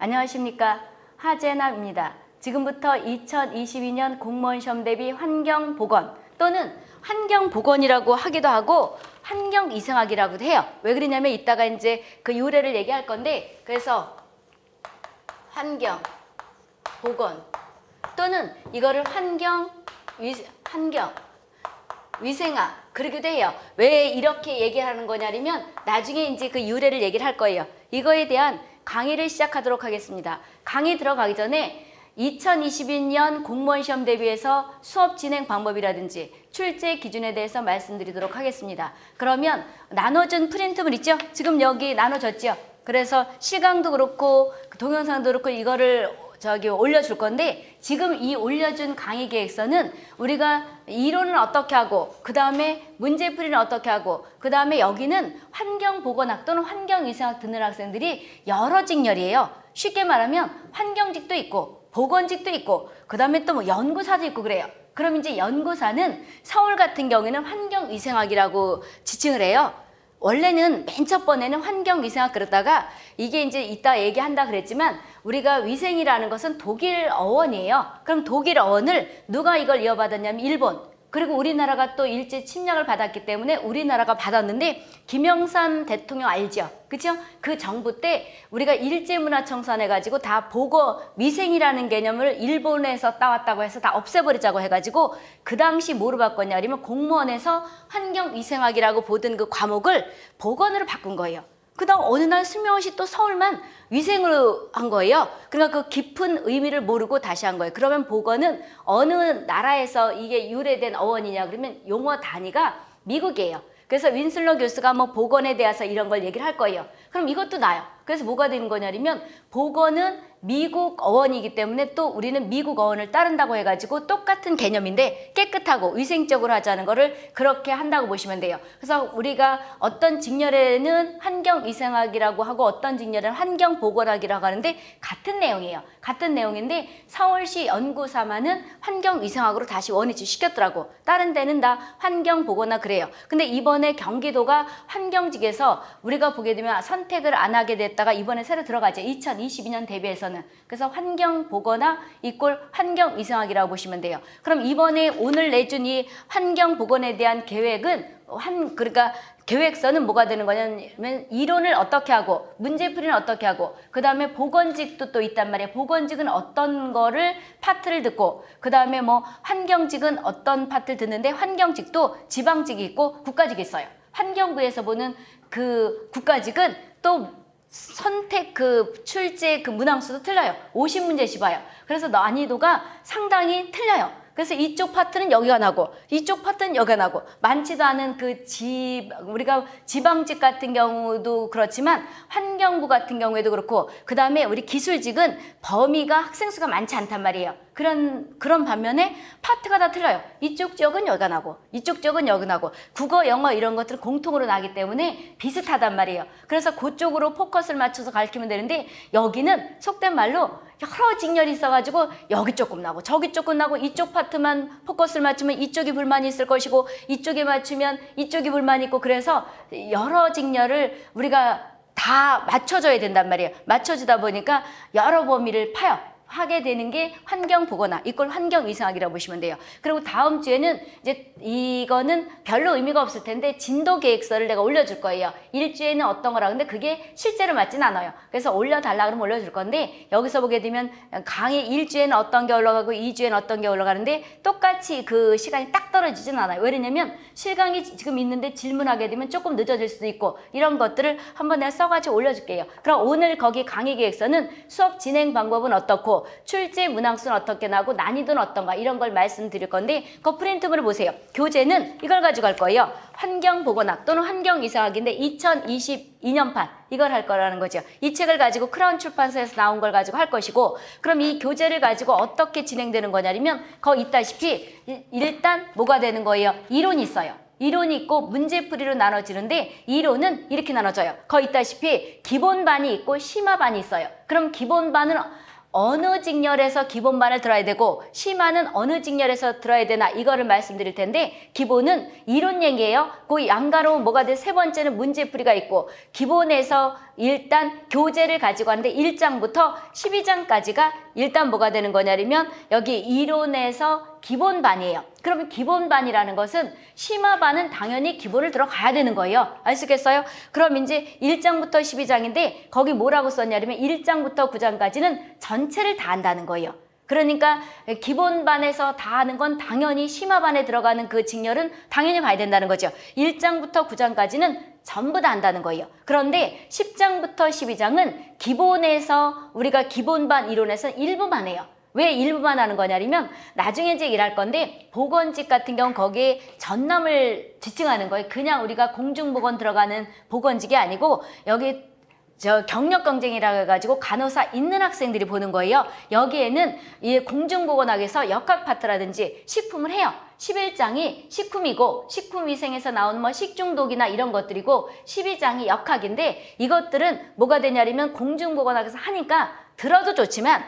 안녕하십니까. 하재나입니다. 지금부터 2022년 공무원 시험 대비 환경보건 또는 환경보건이라고 하기도 하고 환경이상학이라고도 해요. 왜 그러냐면 이따가 이제 그 유래를 얘기할 건데, 그래서 환경보건 또는 이거를 위생학 그러기도 해요. 왜 이렇게 얘기하는 거냐면 나중에 이제 그 유래를 얘기를 할 거예요. 이거에 대한 강의를 시작하도록 하겠습니다. 강의 들어가기 전에 2022년 공무원 시험 대비해서 수업 진행 방법이라든지 출제 기준에 대해서 말씀드리도록 하겠습니다. 그러면 나눠준 프린트물 있죠? 지금 여기 나눠졌죠? 그래서 시강도 그렇고 동영상도 그렇고 이거를 올려줄 건데, 지금 이 올려준 강의 계획서는 우리가 이론은 어떻게 하고, 그 다음에 문제풀이는 어떻게 하고, 그 다음에 여기는 환경보건학 또는 환경위생학 듣는 학생들이 여러 직렬이에요. 쉽게 말하면 환경직도 있고 보건직도 있고 그 다음에 또 뭐 연구사도 있고 그래요. 그럼 이제 연구사는 서울 같은 경우에는 환경위생학이라고 지칭을 해요. 원래는 맨 첫 번에는 환경위생학 그러다가 이게 이제 이따 얘기한다 그랬지만 우리가 위생이라는 것은 독일 어원이에요. 그럼 독일 어원을 누가 이걸 이어받았냐면 일본. 그리고 우리나라가 또 일제 침략을 받았기 때문에 우리나라가 받았는데, 김영삼 대통령 알죠? 그쵸? 그 정부 때 우리가 일제문화청산해가지고 다 보고 위생이라는 개념을 일본에서 따왔다고 해서 다 없애버리자고 해가지고 그 당시 뭐로 바꿨냐 그러면 공무원에서 환경위생학이라고 보던 그 과목을 보건으로 바꾼 거예요. 그 다음 어느 날 슬며시 또 서울만 위생으로 한 거예요. 그러니까 그 깊은 의미를 모르고 다시 한 거예요. 그러면 보건은 어느 나라에서 이게 유래된 어원이냐 그러면 용어 단위가 미국이에요. 그래서 윈슬러 교수가 뭐 보건에 대해서 이런 걸 얘기를 할 거예요. 그럼 이것도 나요. 그래서 뭐가 되는 거냐면 보건은 미국 어원이기 때문에 또 우리는 미국 어원을 따른다고 해가지고 똑같은 개념인데 깨끗하고 위생적으로 하자는 거를 그렇게 한다고 보시면 돼요. 그래서 우리가 어떤 직렬에는 환경위생학이라고 하고 어떤 직렬에는 환경보건학이라고 하는데 같은 내용이에요. 같은 내용인데 서울시 연구사만은 환경위생학으로 다시 원위치 시켰더라고. 다른 데는 다 환경보건학 그래요. 근데 이번에 경기도가 환경직에서 우리가 보게 되면 선택을 안 하게 됐다가 이번에 새로 들어가죠. 2022년 대비해서는. 그래서 환경보건학 이꼴 환경위생학이라고 보시면 돼요. 그럼 이번에 오늘 내준 이 환경보건에 대한 계획은 그러니까 계획서는 뭐가 되는 거냐면 이론을 어떻게 하고 문제풀이는 어떻게 하고 그 다음에 보건직도 또 있단 말이에요. 보건직은 어떤 거를 파트를 듣고 그 다음에 뭐 환경직은 어떤 파트를 듣는데 환경직도 지방직이 있고 국가직이 있어요. 환경부에서 보는 그 국가직은 또 선택 출제 문항수도 틀려요. 50문제씩 봐요. 그래서 난이도가 상당히 틀려요. 그래서 이쪽 파트는 여기가 나고 이쪽 파트는 여기가 나고 많지도 않은 우리가 지방직 같은 경우도 그렇지만 환경부 같은 경우에도 그렇고 그 다음에 우리 기술직은 범위가 학생 수가 많지 않단 말이에요. 그런 반면에 파트가 다 틀려요. 이쪽 지역은 여기가 나고 이쪽 지역은 여기 나고 국어, 영어 이런 것들은 공통으로 나기 때문에 비슷하단 말이에요. 그래서 그쪽으로 포커스를 맞춰서 가르치면 되는데 여기는 속된 말로 여러 직렬이 있어가지고 여기 조금 나고 저기 조금 나고 이쪽 파트만 포커스를 맞추면 이쪽이 불만이 있을 것이고 이쪽에 맞추면 이쪽이 불만이 있고 그래서 여러 직렬을 우리가 다 맞춰줘야 된단 말이에요. 맞춰주다 보니까 여러 범위를 하게 되는 게 환경보건학, 이걸 환경위생학이라고 보시면 돼요. 그리고 다음 주에는 이제 이거는 별로 의미가 없을 텐데 진도 계획서를 내가 올려줄 거예요. 일주에는 어떤 거라 근데 그게 실제로 맞진 않아요. 그래서 올려달라 그러면 올려줄 건데 여기서 보게 되면 강의 1주에는 어떤 게 올라가고 2주에는 어떤 게 올라가는데 똑같이 그 시간이 딱 떨어지진 않아요. 왜냐면 실강이 지금 있는데 질문하게 되면 조금 늦어질 수도 있고 이런 것들을 한번 내가 써가지고 올려줄게요. 그럼 오늘 거기 강의 계획서는 수업 진행 방법은 어떻고 출제 문항수는 어떻게 나고 난이도는 어떤가 이런 걸 말씀드릴 건데 그 프린트물을 보세요. 교재는 이걸 가지고 갈 거예요. 환경보건학 또는 환경위생학인데 2022년판 이걸 할 거라는 거죠. 이 책을 가지고 크라운 출판사에서 나온 걸 가지고 할 것이고 그럼 이 교재를 가지고 어떻게 진행되는 거냐면 거기 있다시피 일단 뭐가 되는 거예요? 이론이 있어요. 이론이 있고 문제풀이로 나눠지는데 이론은 이렇게 나눠져요. 거기 있다시피 기본반이 있고 심화반이 있어요. 그럼 기본반은 어느 직렬에서 기본반을 들어야 되고 심화는 어느 직렬에서 들어야 되나 이거를 말씀드릴 텐데 기본은 이론 얘기예요. 그 양가로 뭐가 돼? 세 번째는 문제풀이가 있고 기본에서 일단 교재를 가지고 하는데 1장부터 12장까지가 일단 뭐가 되는 거냐면 여기 이론에서 기본반이에요. 그러면 기본반이라는 것은 심화반은 당연히 기본을 들어가야 되는 거예요. 아시겠어요? 그럼 이제 1장부터 12장인데 거기 뭐라고 썼냐면 1장부터 9장까지는 전체를 다 한다는 거예요. 그러니까 기본반에서 다 하는 건 당연히 심화반에 들어가는 그 직렬은 당연히 봐야 된다는 거죠. 1장부터 9장까지는 전부 다 한다는 거예요. 그런데 10장부터 12장은 기본에서 우리가 기본반 이론에서는 일부만 해요. 왜 일부만 하는 거냐면 나중에 이제 일할 건데 보건직 같은 경우는 거기에 전남을 지칭하는 거예요. 그냥 우리가 공중보건 들어가는 보건직이 아니고 여기 경력 경쟁이라 해가지고 간호사 있는 학생들이 보는 거예요. 여기에는 이 공중보건학에서 역학 파트라든지 식품을 해요. 11장이 식품이고 식품위생에서 나오는 뭐 식중독이나 이런 것들이고 12장이 역학인데 이것들은 뭐가 되냐면 공중보건학에서 하니까 들어도 좋지만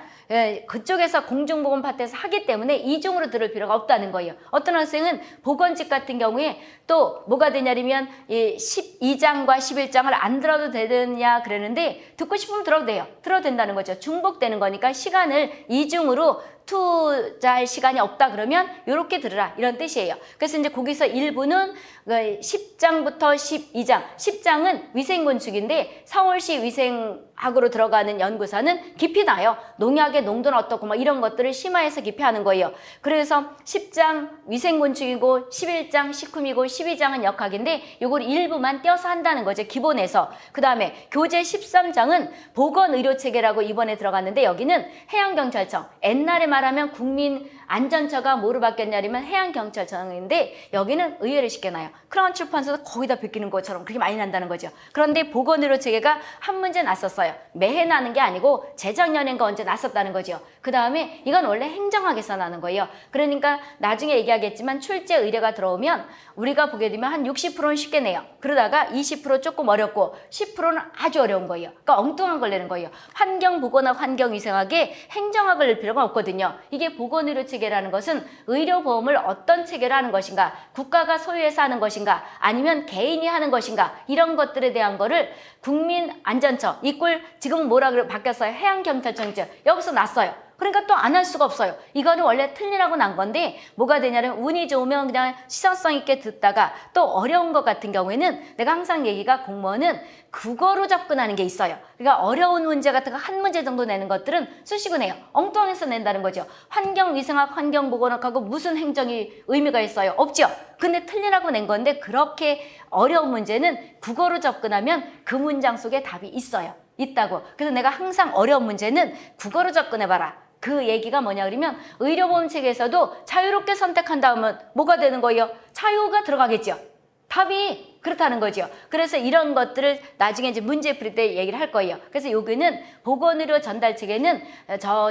그쪽에서 공중보건 파트에서 하기 때문에 이중으로 들을 필요가 없다는 거예요. 어떤 학생은 보건직 같은 경우에 또 뭐가 되냐면 12장과 11장을 안 들어도 되느냐 그러는데 듣고 싶으면 들어도 돼요. 들어도 된다는 거죠. 중복되는 거니까 시간을 이중으로 투자할 시간이 없다 그러면 이렇게 들으라 이런 뜻이에요. 그래서 이제 거기서 일부는 10장부터 12장 10장은 위생건축인데 서울시 위생학으로 들어가는 연구사는 깊이 나요. 농약의 농도는 어떻고 막 이런 것들을 심화해서 깊이 하는 거예요. 그래서 10장 위생건축이고 11장 식품이고 12장은 역학인데 이걸 일부만 떼어서 한다는 거죠. 기본에서. 그 다음에 교재 13장은 보건의료체계라고 이번에 들어갔는데 여기는 해양경찰청 옛날에 말하면 국민안전처가 뭐로 바뀌었냐면 해양경찰청인데 여기는 의외로 쉽게 나요. 크라운 출판사도 거기다 베끼는 것처럼 그렇게 많이 난다는 거죠. 그런데 보건의료체계가 한 문제 났었어요. 매해 나는 게 아니고 재작년인가 언제 났었다는 거죠. 그 다음에 이건 원래 행정학에서 나는 거예요. 그러니까 나중에 얘기하겠지만 출제 의뢰가 들어오면 우리가 보게 되면 한 60%는 쉽게 내요. 그러다가 20% 조금 어렵고 10%는 아주 어려운 거예요. 그러니까 엉뚱한 걸 내는 거예요. 환경보건학, 환경위생학에 행정학을 낼 필요가 없거든요. 이게 보건의료체계라는 것은 의료보험을 어떤 체계로 하는 것인가, 국가가 소유해서 하는 것인가, 아니면 개인이 하는 것인가 이런 것들에 대한 거를 국민안전처 이꼴 지금은 뭐라 바뀌었어요? 해양경찰청이죠. 여기서 났어요. 그러니까 또 안 할 수가 없어요. 이거는 원래 틀리라고 난 건데 뭐가 되냐면 운이 좋으면 그냥 시사성 있게 듣다가 또 어려운 것 같은 경우에는 내가 항상 얘기가 공무원은 국어로 접근하는 게 있어요. 그러니까 어려운 문제 같은 거 한 문제 정도 내는 것들은 수식은 해요. 엉뚱해서 낸다는 거죠. 환경위생학, 환경보건학하고 무슨 행정이 의미가 있어요? 없죠. 근데 틀리라고 낸 건데 그렇게 어려운 문제는 국어로 접근하면 그 문장 속에 답이 있어요. 있다고. 그래서 내가 항상 어려운 문제는 국어로 접근해봐라. 그 얘기가 뭐냐 그러면 의료보험 체계에서도 자유롭게 선택한다면 뭐가 되는 거예요? 자유가 들어가겠죠. 답이 그렇다는 거죠. 그래서 이런 것들을 나중에 이제 문제 풀이 때 얘기를 할 거예요. 그래서 여기는 보건의료 전달 체계는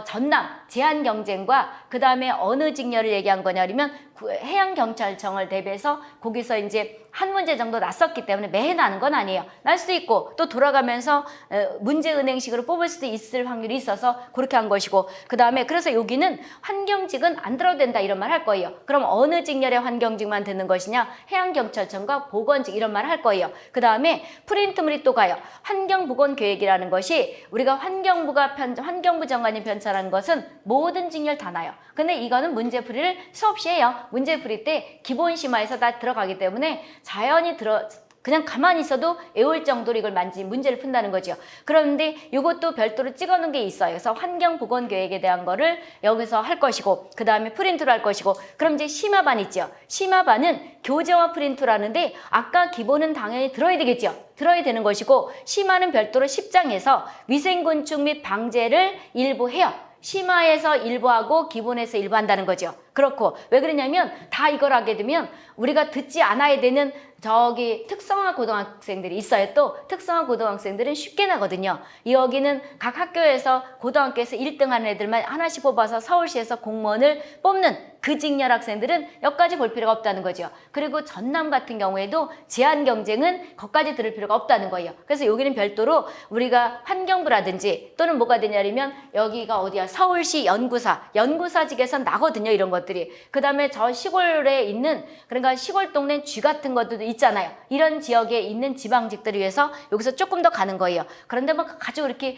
전남 제한경쟁과 그 다음에 어느 직렬을 얘기한 거냐 그러면 해양경찰청을 대비해서 거기서 이제 한 문제 정도 났었기 때문에 매해 나는 건 아니에요. 날 수도 있고 또 돌아가면서 문제은행식으로 뽑을 수도 있을 확률이 있어서 그렇게 한 것이고 그 다음에 그래서 여기는 환경직은 안 들어도 된다 이런 말 할 거예요. 그럼 어느 직렬의 환경직만 듣는 것이냐? 해양경찰청과 보건직 이런 말 할 거예요. 그 다음에 프린트물이 또 가요. 환경보건계획이라는 것이 우리가 환경부 장관이 편찬한 것은 모든 직렬 다 나요. 근데 이거는 문제풀이를 수없이 해요. 문제풀이 때 기본 심화에서 다 들어가기 때문에 자연히 그냥 가만히 있어도 애올 정도로 이걸 문제를 푼다는 거죠. 그런데 이것도 별도로 찍어놓은 게 있어요. 그래서 환경보건계획에 대한 거를 여기서 할 것이고 그 다음에 프린트로 할 것이고 그럼 이제 심화반 있죠. 심화반은 교재와 프린트로 하는데 아까 기본은 당연히 들어야 되겠죠. 들어야 되는 것이고 심화는 별도로 10장에서 위생건축 및 방제를 일부 해요. 심화에서 일부 하고 기본에서 일부 한다는 거죠. 그렇고 왜 그러냐면 다 이걸 하게 되면 우리가 듣지 않아야 되는 저기 특성화 고등학생들이 있어요. 또 특성화 고등학생들은 쉽게 나거든요. 여기는 각 학교에서 고등학교에서 1등 하는 애들만 하나씩 뽑아서 서울시에서 공무원을 뽑는 그 직렬 학생들은 여기까지 볼 필요가 없다는 거죠. 그리고 전남 같은 경우에도 제한 경쟁은 거기까지 들을 필요가 없다는 거예요. 그래서 여기는 별도로 우리가 환경부라든지 또는 뭐가 되냐면 여기가 어디야? 서울시 연구사직에서 나거든요. 이런 것들이. 그 다음에 저 시골에 있는 그러니까 시골 동네 쥐 같은 것들도 있잖아요. 이런 지역에 있는 지방직들을 위해서 여기서 조금 더 가는 거예요. 그런데 뭐 아주 이렇게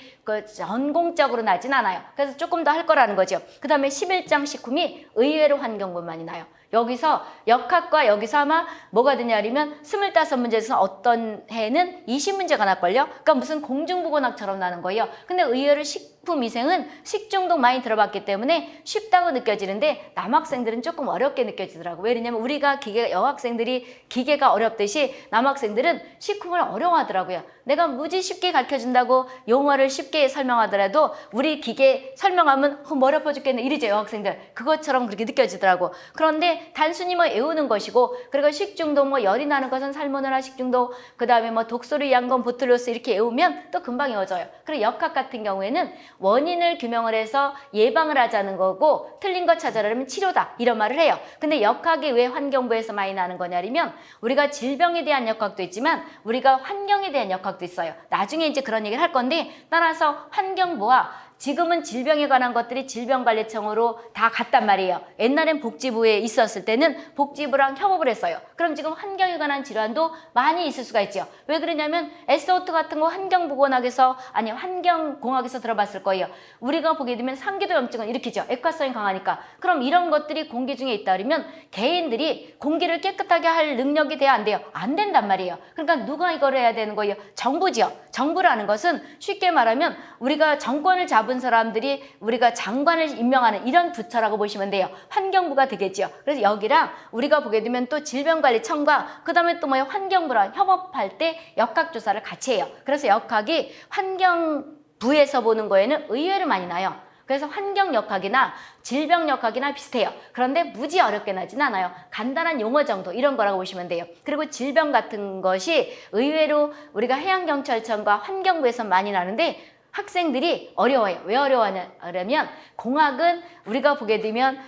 전공적으로 나진 않아요. 그래서 조금 더 할 거라는 거죠. 그 다음에 11장 식품이 의외로 환경부만이 나요. 여기서 역학과 여기서 아마 뭐가 되냐면 25문제에서 어떤 해는 20문제가 날걸요. 그러니까 무슨 공중보건학처럼 나는 거예요. 근데 의외로 식품위생은 식중독 많이 들어봤기 때문에 쉽다고 느껴지는데 남학생들은 조금 어렵게 느껴지더라고요. 왜냐면 우리가 여학생들이 기계가 어렵듯이 남학생들은 식품을 어려워하더라고요. 내가 무지 쉽게 가르쳐준다고 용어를 쉽게 설명하더라도 우리 기계 설명하면 머리 아파 죽겠네 이러죠 여학생들. 그것처럼 그렇게 느껴지더라고. 그런데 단순히 뭐 외우는 것이고 그리고 식중독 뭐 열이 나는 것은 살모넬라 식중독 그 다음에 뭐 독소리 양건 보툴로스 이렇게 외우면 또 금방 외워져요. 그리고 역학 같은 경우에는 원인을 규명을 해서 예방을 하자는 거고 틀린 거 찾아라면 치료다 이런 말을 해요. 근데 역학이 왜 환경부에서 많이 나는 거냐면 우리가 질병에 대한 역학도 있지만 우리가 환경에 대한 역학도 있어요. 나중에 이제 그런 얘기를 할 건데 따라서 환경부와 지금은 질병에 관한 것들이 질병관리청으로 다 갔단 말이에요. 옛날엔 복지부에 있었을 때는 복지부랑 협업을 했어요. 그럼 지금 환경에 관한 질환도 많이 있을 수가 있죠. 왜 그러냐면 SO2 같은 거 환경보건학에서 아니 환경공학에서 들어봤을 거예요. 우리가 보게 되면 상기도염증은 일으키죠. 액화성이 강하니까. 그럼 이런 것들이 공기 중에 있다 그러면 개인들이 공기를 깨끗하게 할 능력이 돼야 안 돼요? 안 된단 말이에요. 그러니까 누가 이걸 해야 되는 거예요? 정부지요. 정부라는 것은 쉽게 말하면 우리가 정권을 잡은 사람들이 우리가 장관을 임명하는 이런 부처라고 보시면 돼요. 환경부가 되겠죠. 그래서 여기랑 우리가 보게 되면 또 질병관리청과 그 다음에 또 뭐예요? 환경부랑 협업할 때 역학조사를 같이 해요. 그래서 역학이 환경부에서 보는 거에는 의외로 많이 나요. 그래서 환경역학이나 질병역학이나 비슷해요. 그런데 무지 어렵게 나진 않아요. 간단한 용어 정도 이런 거라고 보시면 돼요. 그리고 질병 같은 것이 의외로 우리가 해양경찰청과 환경부에서 많이 나는데 학생들이 어려워요. 왜 어려워하냐면 공학은 우리가 보게 되면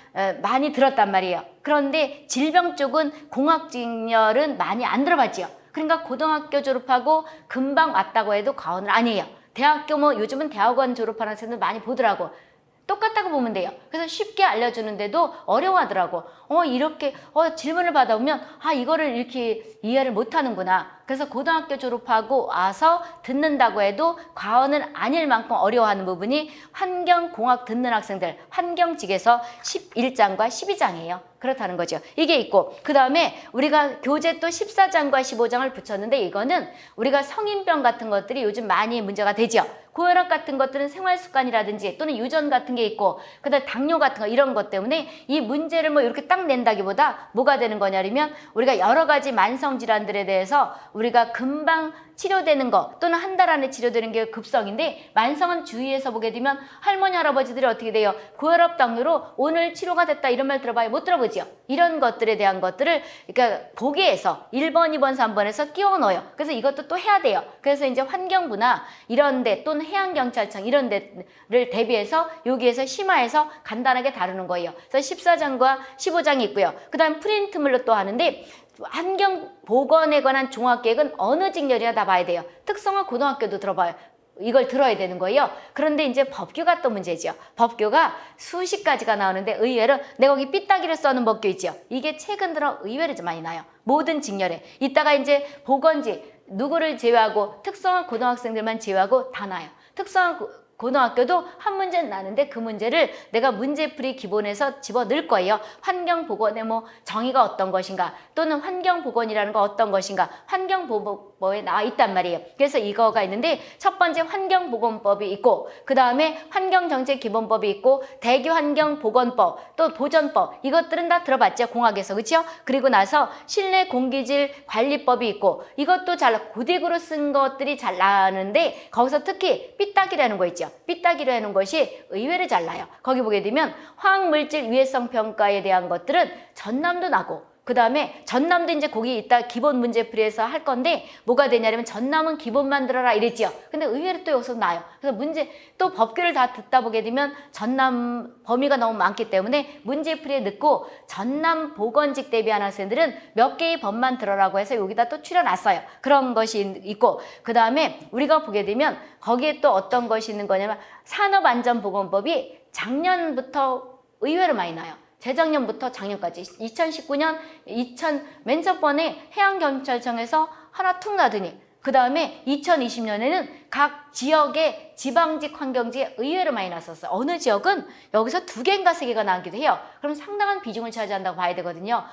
많이 들었단 말이에요. 그런데 질병 쪽은 공학직렬은 많이 안 들어봤지요. 그러니까 고등학교 졸업하고 금방 왔다고 해도 과언은 아니에요. 대학교 뭐 요즘은 대학원 졸업하는 학생들 많이 보더라고. 똑같다고 보면 돼요. 그래서 쉽게 알려주는데도 어려워하더라고. 이렇게 질문을 받아오면 이거를 이렇게 이해를 못하는구나. 그래서 고등학교 졸업하고 와서 듣는다고 해도 과언은 아닐 만큼 어려워하는 부분이 환경공학 듣는 학생들 환경직에서 11장과 12장이에요. 그렇다는 거죠. 이게 있고 그 다음에 우리가 교재 또 14장과 15장을 붙였는데 이거는 우리가 성인병 같은 것들이 요즘 많이 문제가 되죠. 고혈압 같은 것들은 생활습관이라든지 또는 유전 같은 게 있고 그 다음에 당뇨 같은 거 이런 것 때문에 이 문제를 뭐 이렇게 딱 낸다기보다 뭐가 되는 거냐면 우리가 여러 가지 만성질환들에 대해서 우리가 금방 치료되는 거 또는 한 달 안에 치료되는 게 급성인데 만성은 주위에서 보게 되면 할머니 할아버지들이 어떻게 돼요? 고혈압 당뇨로 오늘 치료가 됐다 이런 말 들어봐요? 못 들어보지요. 이런 것들에 대한 것들을 그러니까 보기에서 1번, 2번, 3번에서 끼워 넣어요. 그래서 이것도 또 해야 돼요. 그래서 이제 환경부나 이런 데 또는 해양경찰청 이런 데를 대비해서 여기에서 심화해서 간단하게 다루는 거예요. 그래서 14장과 15장이 있고요. 그 다음 프린트물로 또 하는데 환경보건에 관한 종합계획은 어느 직렬이나 다 봐야 돼요. 특성화 고등학교도 들어봐요. 이걸 들어야 되는 거예요. 그런데 이제 법규가 또 문제죠. 법규가 수십 가지가 나오는데 의외로 내가 거기 삐딱이를 써는 법규 있죠. 이게 최근 들어 의외로 좀 많이 나요. 모든 직렬에. 이따가 이제 보건지 누구를 제외하고 특성화 고등학생들만 제외하고 다 나요. 특성화 고등학교도 한 문제는 나는데 그 문제를 내가 문제풀이 기본에서 집어넣을 거예요. 환경보건의 뭐 정의가 어떤 것인가 또는 환경보건이라는 거 어떤 것인가 환경보건법에 나와 있단 말이에요. 그래서 이거가 있는데 첫 번째 환경보건법이 있고 그 다음에 환경정책기본법이 있고 대기환경보건법 또 보전법 이것들은 다 들어봤죠. 공학에서 그렇죠? 그리고 나서 실내공기질관리법이 있고 이것도 잘 고딕으로 쓴 것들이 잘 나왔는데 거기서 특히 삐딱이라는 거 있죠. 있죠. 삐딱이로 해놓은 것이 의외로 잘 나요. 거기 보게 되면 화학물질 유해성 평가에 대한 것들은 전남도 나고, 그 다음에 전남도 이제 거기 이따 기본 문제풀이에서 할 건데 뭐가 되냐면 전남은 기본 만들어라 이랬지요. 근데 의외로 또 여기서 나요. 그래서 문제 또 법규를 다 듣다 보게 되면 전남 범위가 너무 많기 때문에 문제풀이에 넣고 전남 보건직 대비한 학생들은 몇 개의 법만 들어라고 해서 여기다 또 추려놨어요. 그런 것이 있고, 그 다음에 우리가 보게 되면 거기에 또 어떤 것이 있는 거냐면 산업안전보건법이 작년부터 의외로 많이 나요. 재작년부터 작년까지 2019년 맨 첫 번에 해양경찰청에서 하나 툭 나더니 그 다음에 2020년에는 각 지역의 지방직 환경지에 의외로 많이 났었어요. 어느 지역은 여기서 2개인가 3개가 나기도 해요. 그럼 상당한 비중을 차지한다고 봐야 되거든요.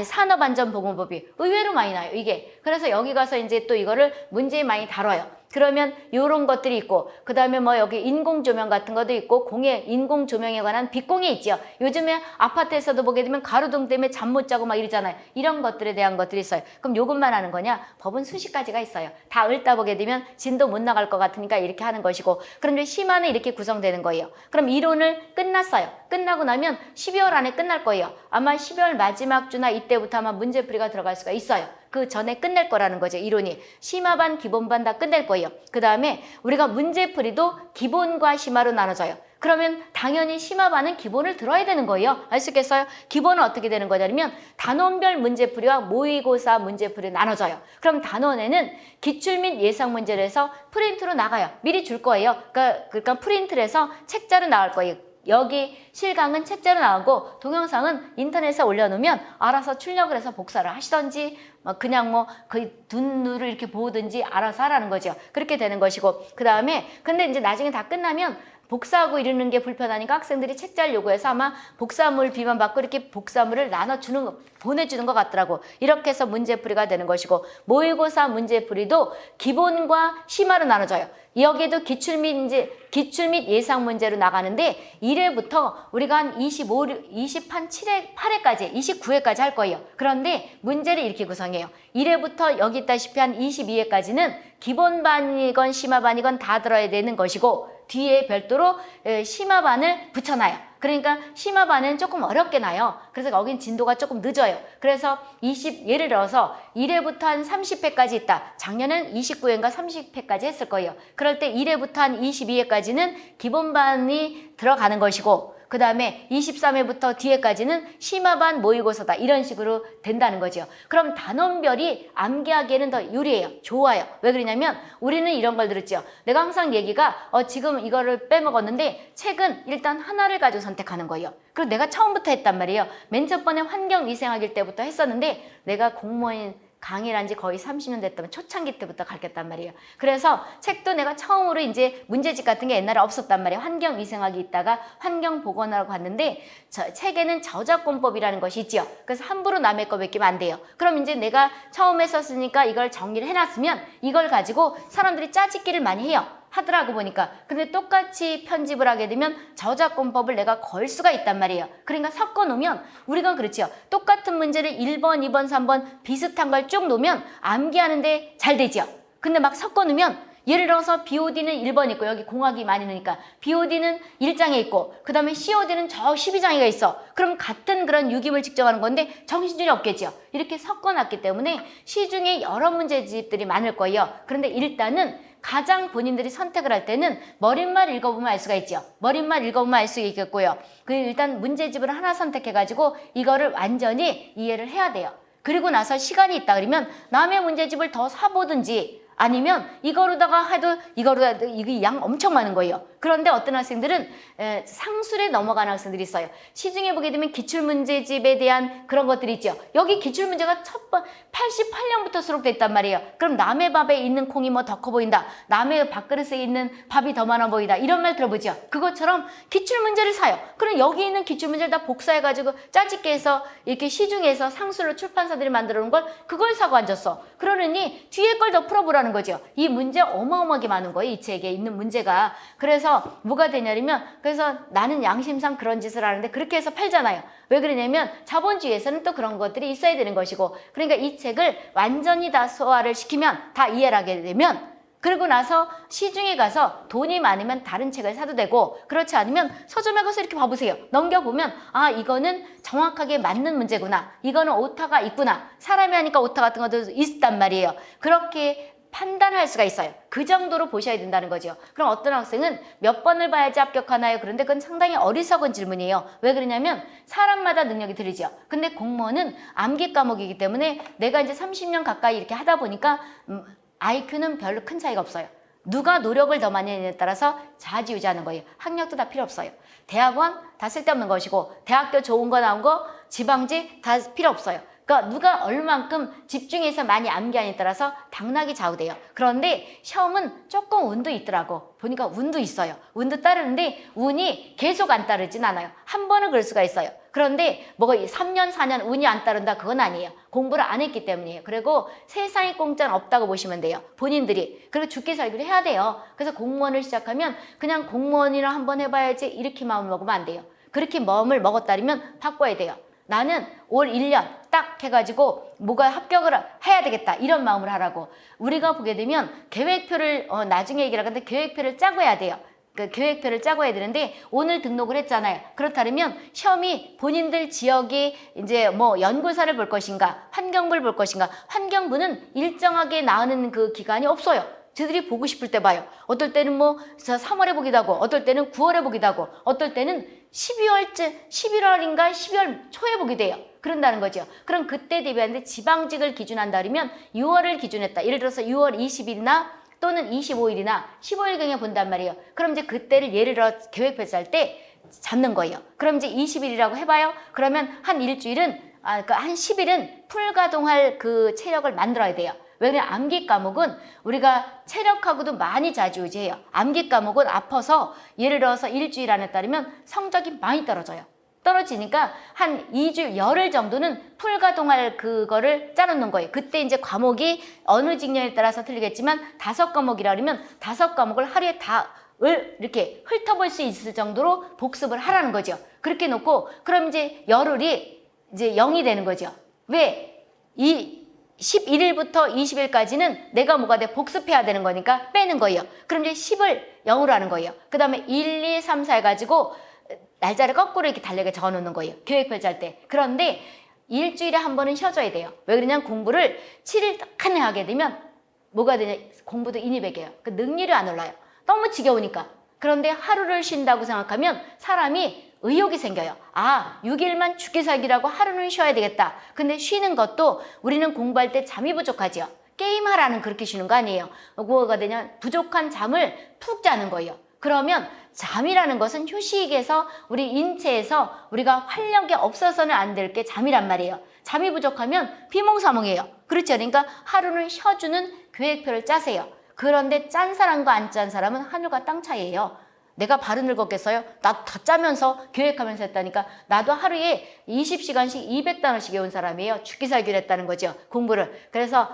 산업안전보건법이 의외로 많이 나요, 이게. 그래서 여기 가서 이제 또 이거를 문제에 많이 다뤄요. 그러면 요런 것들이 있고, 그 다음에 뭐 여기 인공조명 같은 것도 있고, 인공조명에 관한 빛공이 있죠. 요즘에 아파트에서도 보게 되면 가로등 때문에 잠 못 자고 막 이러잖아요. 이런 것들에 대한 것들이 있어요. 그럼 요것만 하는 거냐? 법은 수십 가지가 있어요. 다 읽다 보게 되면 진도 못 나갈 것 같으니까 이렇게 하는 것이고, 그런데 심화는 이렇게 구성되는 거예요. 그럼 이론을 끝났어요. 끝나고 나면 12월 안에 끝날 거예요. 아마 12월 마지막 주나 이때부터 아마 문제풀이가 들어갈 수가 있어요. 그 전에 끝낼 거라는 거죠. 이론이. 심화반, 기본반 다 끝낼 거예요. 그 다음에 우리가 문제풀이도 기본과 심화로 나눠져요. 그러면 당연히 심화반은 기본을 들어야 되는 거예요. 알 수 있겠어요? 기본은 어떻게 되는 거냐면 단원별 문제풀이와 모의고사 문제풀이 나눠져요. 그럼 단원에는 기출 및 예상 문제를 해서 프린트로 나가요. 미리 줄 거예요. 그러니까 프린트를 해서 책자로 나갈 거예요. 여기 실강은 책자로 나오고 동영상은 인터넷에 올려놓으면 알아서 출력을 해서 복사를 하시던지 그냥 뭐 거의 눈으로 이렇게 보든지 알아서 하라는 거죠. 그렇게 되는 것이고, 그 다음에 근데 이제 나중에 다 끝나면 복사하고 이러는 게 불편하니까 학생들이 책자를 요구해서 아마 복사물 비만 받고 이렇게 복사물을 보내주는 것 같더라고. 이렇게 해서 문제풀이가 되는 것이고, 모의고사 문제풀이도 기본과 심화로 나눠져요. 여기에도 기출 및 예상 문제로 나가는데 1회부터 우리가 한 8회까지 29회까지 할 거예요. 그런데 문제를 이렇게 구성해요. 1회부터 여기 있다시피 한 22회까지는 기본반이건 심화반이건 다 들어야 되는 것이고, 뒤에 별도로 심화반을 붙여놔요. 그러니까 심화반은 조금 어렵게 나요. 그래서 거긴 진도가 조금 늦어요. 그래서 예를 들어서 1회부터 한 30회까지 있다. 작년엔 29회인가 30회까지 했을 거예요. 그럴 때 1회부터 한 22회까지는 기본반이 들어가는 것이고, 그 다음에 23회부터 뒤에까지는 심화반 모의고사다. 이런 식으로 된다는 거죠. 그럼 단원별이 암기하기에는 더 유리해요. 좋아요. 왜 그러냐면 우리는 이런 걸 들었죠. 내가 항상 얘기가 지금 이거를 빼먹었는데 책은 일단 하나를 가지고 선택하는 거예요. 그리고 내가 처음부터 했단 말이에요. 맨 첫 번에 환경위생학일 때부터 했었는데 내가 공무원 강의를 한 지 거의 30년 됐다면 초창기 때부터 가르쳤단 말이에요. 그래서 책도 내가 처음으로 이제 문제집 같은 게 옛날에 없었단 말이에요. 환경위생학이 있다가 환경보건학으로 갔는데 책에는 저작권법이라는 것이 있죠. 그래서 함부로 남의 거 베끼면 안 돼요. 그럼 이제 내가 처음에 썼으니까 이걸 정리를 해놨으면 이걸 가지고 사람들이 짜집기를 많이 해요. 하더라고 보니까. 근데 똑같이 편집을 하게 되면 저작권법을 내가 걸 수가 있단 말이에요. 그러니까 섞어 놓으면 우리가 그렇죠. 똑같은 문제를 1번, 2번, 3번 비슷한 걸 쭉 놓으면 암기하는데 잘 되죠. 근데 막 섞어 놓으면 예를 들어서 BOD는 1번 있고 여기 공학이 많이 나니까 BOD는 1장에 있고 그 다음에 COD는 저 12장에가 있어. 그럼 같은 그런 유기물 측정하는 건데 정신줄이 없겠죠. 이렇게 섞어놨기 때문에 시중에 여러 문제집들이 많을 거예요. 그런데 일단은 가장 본인들이 선택을 할 때는 머릿말 읽어보면 알 수가 있죠. 머릿말 읽어보면 알 수 있겠고요. 일단 문제집을 하나 선택해가지고 이거를 완전히 이해를 해야 돼요. 그리고 나서 시간이 있다 그러면 남의 문제집을 더 사보든지 아니면 이거로다가 해도 이게 양 엄청 많은 거예요. 그런데 어떤 학생들은 상술에 넘어가는 학생들이 있어요. 시중에 보게 되면 기출문제집에 대한 그런 것들이 있죠. 여기 기출문제가 88년부터 수록돼 있단 말이에요. 그럼 남의 밥에 있는 콩이 뭐 더 커 보인다. 남의 밥그릇에 있는 밥이 더 많아 보인다. 이런 말 들어보죠. 그것처럼 기출문제를 사요. 그럼 여기 있는 기출문제를 다 복사해가지고 짜집게 해서 이렇게 시중에서 상술로 출판사들이 만들어 놓은 걸 그걸 사고 앉았어. 그러느니 뒤에 걸 더 풀어보라는 거죠. 이 문제 어마어마하게 많은 거예요. 이 책에 있는 문제가. 그래서 뭐가 되냐면 그래서 나는 양심상 그런 짓을 하는데 그렇게 해서 팔잖아요. 왜 그러냐면 자본주의에서는 또 그런 것들이 있어야 되는 것이고, 그러니까 이 책을 완전히 다 소화를 시키면 다 이해를 하게 되면 그러고 나서 시중에 가서 돈이 많으면 다른 책을 사도 되고, 그렇지 않으면 서점에 가서 이렇게 봐보세요. 넘겨보면 아, 이거는 정확하게 맞는 문제구나, 이거는 오타가 있구나, 사람이 하니까 오타 같은 것도 있단 말이에요. 그렇게 판단할 수가 있어요. 그 정도로 보셔야 된다는 거죠. 그럼 어떤 학생은 몇 번을 봐야지 합격하나요? 그런데 그건 상당히 어리석은 질문이에요. 왜 그러냐면 사람마다 능력이 다르죠. 근데 공무원은 암기 과목이기 때문에 내가 이제 30년 가까이 이렇게 하다 보니까 IQ는 별로 큰 차이가 없어요. 누가 노력을 더 많이 했냐에 따라서 좌지우지하는 거예요. 학력도 다 필요 없어요. 대학원 다 쓸데없는 것이고, 대학교 좋은 거 나온 거, 지방지 다 필요 없어요. 그러니까 누가 얼만큼 집중해서 많이 암기하냐에 따라서 당락이 좌우돼요. 그런데 시험은 조금 운도 있더라고. 보니까 운도 있어요. 운도 따르는데 운이 계속 안 따르진 않아요. 한 번은 그럴 수가 있어요. 그런데 뭐가 3년 4년 운이 안 따른다, 그건 아니에요. 공부를 안 했기 때문이에요. 그리고 세상에 공짜는 없다고 보시면 돼요. 본인들이. 그리고 죽기 살기를 해야 돼요. 그래서 공무원을 시작하면 그냥 공무원이라 한번 해봐야지 이렇게 마음을 먹으면 안 돼요. 그렇게 마음을 먹었다면 바꿔야 돼요. 나는 올 1년 딱 해가지고 뭐가 합격을 해야 되겠다, 이런 마음을 하라고. 우리가 보게 되면 계획표를 나중에 얘기를 하는데 계획표를 짜고 해야 돼요. 그 계획표를 짜고 해야 되는데 오늘 등록을 했잖아요. 그렇다면 시험이 본인들 지역이 이제 뭐 연구사를 볼 것인가, 환경부를 볼 것인가. 환경부는 일정하게 나오는 그 기간이 없어요. 저들이 보고 싶을 때 봐요. 어떨 때는 뭐 3월에 보기도 하고, 어떨 때는 9월에 보기도 하고, 어떨 때는 12월쯤, 11월인가 12월 초에 보기도 해요. 그런다는 거죠. 그럼 그때 대비하는데 지방직을 기준한다면 6월을 기준했다. 예를 들어서 6월 20일이나 또는 25일이나 15일경에 본단 말이에요. 그럼 이제 그때를 예를 들어 계획표 짤 때 잡는 거예요. 그럼 이제 20일이라고 해봐요. 그러면 한 일주일은, 그러니까 한 10일은 풀가동할 그 체력을 만들어야 돼요. 왜냐면 암기 과목은 우리가 체력하고도 많이 좌지우지해요. 암기 과목은 아파서 예를 들어서 일주일 안에 따르면 성적이 많이 떨어져요. 떨어지니까 한 2주, 열흘 정도는 풀가동할 그거를 짜놓는 거예요. 그때 이제 과목이 어느 직렬에 따라서 틀리겠지만 5과목이라 그러면 5과목을 하루에 다 이렇게 훑어볼 수 있을 정도로 복습을 하라는 거죠. 그렇게 놓고 그럼 이제 열흘이 이제 0이 되는 거죠. 왜? 11일부터 20일까지는 내가 뭐가 돼? 복습해야 되는 거니까 빼는 거예요. 그럼 이제 10을 0으로 하는 거예요. 그 다음에 1, 2, 3, 4 해가지고 날짜를 거꾸로 이렇게 달력에 적어놓는 거예요. 계획표 짤 때. 그런데 일주일에 한 번은 쉬어줘야 돼요. 왜 그러냐면 공부를 7일 딱 한 해 하게 되면 뭐가 되냐? 공부도 인이백이에요. 그 능률이 안 올라요. 너무 지겨우니까. 그런데 하루를 쉰다고 생각하면 사람이 의욕이 생겨요. 아, 6일만 죽기 살기라고 하루는 쉬어야 되겠다. 근데 쉬는 것도 우리는 공부할 때 잠이 부족하죠. 게임하라는 그렇게 쉬는 거 아니에요. 뭐가 되냐? 부족한 잠을 푹 자는 거예요. 그러면 잠이라는 것은 휴식에서 우리 인체에서 우리가 활력이 없어서는 안 될 게 잠이란 말이에요. 잠이 부족하면 비몽사몽이에요. 그렇죠? 그러니까 하루는 쉬어주는 계획표를 짜세요. 그런데 짠 사람과 안 짠 사람은 하늘과 땅 차이예요. 내가 바로 늙었겠어요? 나 다 짜면서 계획하면서 했다니까. 나도 하루에 20시간씩 200단어씩 외운 사람이에요. 죽기 살기를 했다는 거죠. 공부를. 그래서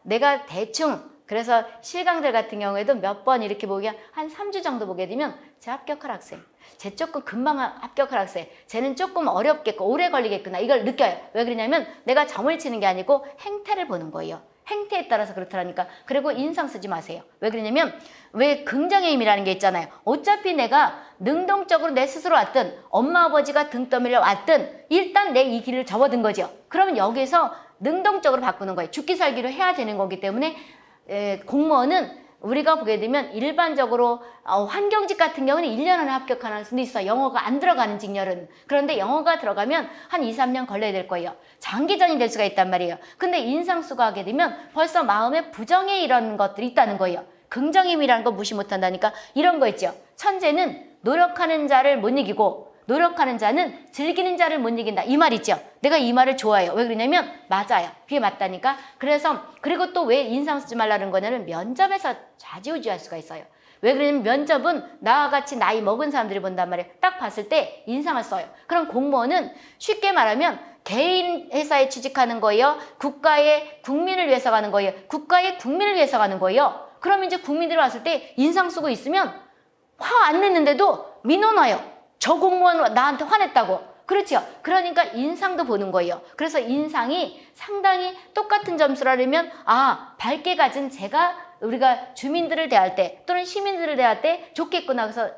내가 대충, 그래서 실강들 같은 경우에도 몇 번 이렇게 보면 한 3주 정도 보게 되면 제 합격할 학생, 쟤 조금 금방 합격할 학생, 쟤는 조금 어렵겠고 오래 걸리겠구나, 이걸 느껴요. 왜 그러냐면 내가 점을 치는 게 아니고 행태를 보는 거예요. 행태에 따라서 그렇더라니까. 그리고 인상 쓰지 마세요. 왜 그러냐면 왜 긍정의 힘이라는 게 있잖아요. 어차피 내가 능동적으로 내 스스로 왔든 엄마 아버지가 등 떠밀려 왔든 일단 내 이 길을 접어든 거죠. 그러면 여기서 능동적으로 바꾸는 거예요. 죽기 살기로 해야 되는 거기 때문에 공무원은 우리가 보게 되면 일반적으로 환경직 같은 경우는 1년 안에 합격하는 수도 있어요. 영어가 안 들어가는 직렬은. 그런데 영어가 들어가면 한 2, 3년 걸려야 될 거예요. 장기전이 될 수가 있단 말이에요. 근데 인상수가 하게 되면 벌써 마음에 부정의 이런 것들이 있다는 거예요. 긍정힘이라는 거 무시 못한다니까. 이런 거 있죠. 천재는 노력하는 자를 못 이기고 노력하는 자는 즐기는 자를 못 이긴다. 이 말 있죠. 내가 이 말을 좋아해요. 왜 그러냐면 맞아요. 그게 맞다니까. 그래서 그리고 또 왜 인상 쓰지 말라는 거냐면 면접에서 좌지우지할 수가 있어요. 왜 그러냐면 면접은 나와 같이 나이 먹은 사람들이 본단 말이에요. 딱 봤을 때 인상을 써요. 그럼 공무원은 쉽게 말하면 개인 회사에 취직하는 거예요? 국가의 국민을 위해서 가는 거예요? 국가의 국민을 위해서 가는 거예요? 그럼 이제 국민들이 왔을 때 인상 쓰고 있으면 화 안 냈는데도 민원와요. 저 공무원 나한테 화냈다고. 그렇죠. 그러니까 인상도 보는 거예요. 그래서 인상이 상당히 똑같은 점수라면 아, 밝게 가진 제가 우리가 주민들을 대할 때 또는 시민들을 대할 때 좋겠구나 해서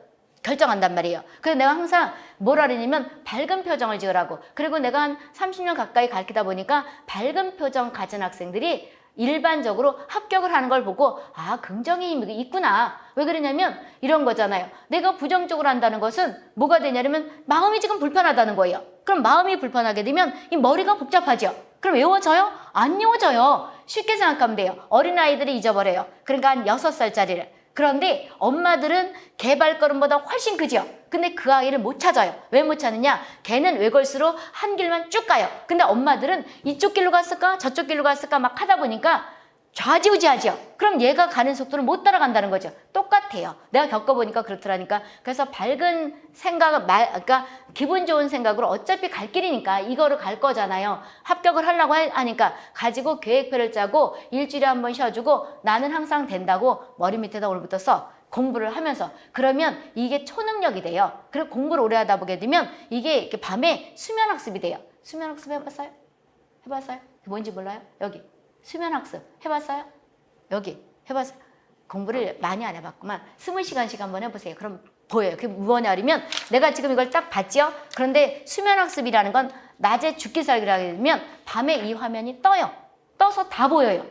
결정한단 말이에요. 그래서 내가 항상 뭐라 그러냐면 밝은 표정을 지으라고. 그리고 내가 한 30년 가까이 가르치다 보니까 밝은 표정 가진 학생들이 일반적으로 합격을 하는 걸 보고 아, 긍정의 힘이 있구나. 왜 그러냐면 이런 거잖아요. 내가 부정적으로 한다는 것은 뭐가 되냐면 마음이 지금 불편하다는 거예요. 그럼 마음이 불편하게 되면 이 머리가 복잡하죠. 그럼 외워져요? 안 외워져요. 쉽게 생각하면 돼요. 어린아이들이 잊어버려요. 그러니까 한 6살짜리를. 그런데 엄마들은 개발걸음보다 훨씬 크죠. 근데 그 아이를 못 찾아요. 왜 못 찾느냐? 걔는 외골수로 한 길만 쭉 가요. 근데 엄마들은 이쪽 길로 갔을까? 저쪽 길로 갔을까? 막 하다 보니까 좌지우지하죠. 그럼 얘가 가는 속도를 못 따라간다는 거죠. 똑같아요. 내가 겪어보니까 그렇더라니까. 그래서 밝은 생각, 그러니까 기분 좋은 생각으로 어차피 갈 길이니까 이거를 갈 거잖아요. 합격을 하려고 하니까 가지고 계획표를 짜고 일주일에 한 번 쉬어주고 나는 항상 된다고 머리 밑에다 오늘부터 써. 공부를 하면서. 그러면 이게 초능력이 돼요. 그리고 공부를 오래 하다 보게 되면 이게 이렇게 밤에 수면학습이 돼요. 수면학습 해봤어요? 해봤어요? 뭔지 몰라요? 여기. 수면학습 해봤어요? 여기 해봤어요? 공부를 많이 안 해봤구만. 20시간씩 한번 해보세요. 그럼 보여요. 그게 뭐냐 그러면 내가 지금 이걸 딱 봤죠? 그런데 수면학습이라는 건 낮에 죽기 살기를 하게 되면 밤에 이 화면이 떠요. 떠서 다 보여요.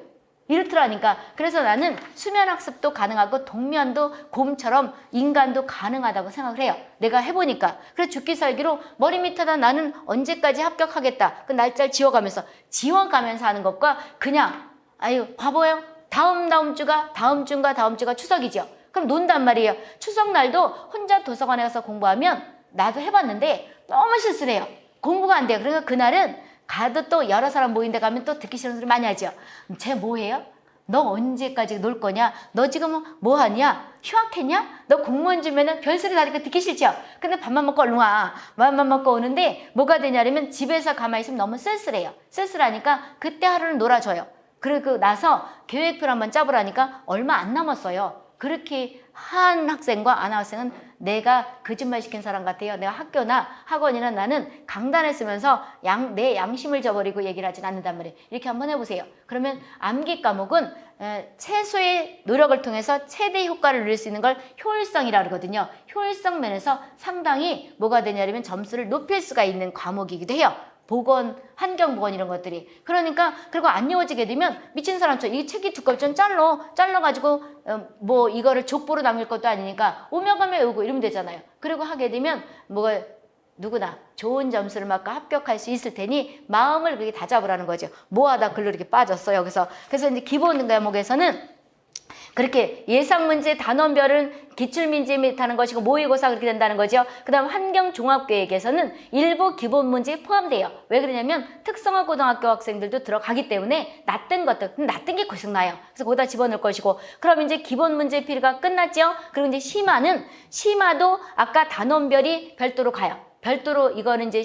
이렇더라니까. 그래서 나는 수면학습도 가능하고 동면도 곰처럼 인간도 가능하다고 생각을 해요. 내가 해보니까. 그래서 죽기 살기로 머리 밑에다 나는 언제까지 합격하겠다. 그 날짜를 지워가면서 하는 것과 그냥 아유 바보예요. 다음 주가 추석이죠. 그럼 논단 말이에요. 추석날도 혼자 도서관에 가서 공부하면 나도 해봤는데 너무 쓸쓸해요. 공부가 안 돼요. 그러니까 그날은 가도 또 여러 사람 모인 데 가면 또 듣기 싫은 소리 많이 하죠. 쟤 뭐해요? 너 언제까지 놀 거냐? 너 지금 뭐 하냐? 휴학했냐? 너 공무원 주면은 별소리 다니까 듣기 싫죠? 근데 밥만 먹고 얼른 와. 밥만 먹고 오는데 뭐가 되냐면 집에서 가만히 있으면 너무 쓸쓸해요. 쓸쓸하니까 그때 하루는 놀아줘요. 그리고 나서 계획표를 한번 짜보라니까 얼마 안 남았어요. 그렇게 한 학생과 안 한 학생은 내가 거짓말 시킨 사람 같아요. 내가 학교나 학원이나 나는 강단에 쓰면서 내 양심을 저버리고 얘기를 하진 않는단 말이에요. 이렇게 한번 해보세요. 그러면 암기 과목은 최소의 노력을 통해서 최대 효과를 누릴 수 있는 걸 효율성이라고 그러거든요. 효율성 면에서 상당히 뭐가 되냐면 점수를 높일 수가 있는 과목이기도 해요. 보건, 환경보건 이런 것들이. 그러니까 그리고 안 이어지게 되면 미친 사람처럼 이 책이 두껍지 좀 잘라가지고 뭐 이거를 족보로 남길 것도 아니니까 오며 가며 외우고 이러면 되잖아요. 그리고 하게 되면 뭐가 누구나 좋은 점수를 맞고 합격할 수 있을 테니 마음을 그렇게 다잡으라는 거죠. 뭐하다 글로 이렇게 빠졌어요. 그래서 이제 기본 과목에서는 그렇게 예상문제 단원별은 기출민지에 타는 것이고 모의고사 그렇게 된다는 거죠. 그 다음 환경종합계획에서는 일부 기본문제에 포함돼요. 왜 그러냐면 특성화 고등학교 학생들도 들어가기 때문에 낯든 게 계속 나요. 그래서 거기다 집어넣을 것이고 그럼 이제 기본문제 필요가 끝났죠. 그리고 이제 심화도 아까 단원별이 별도로 가요. 별도로 이거는 이제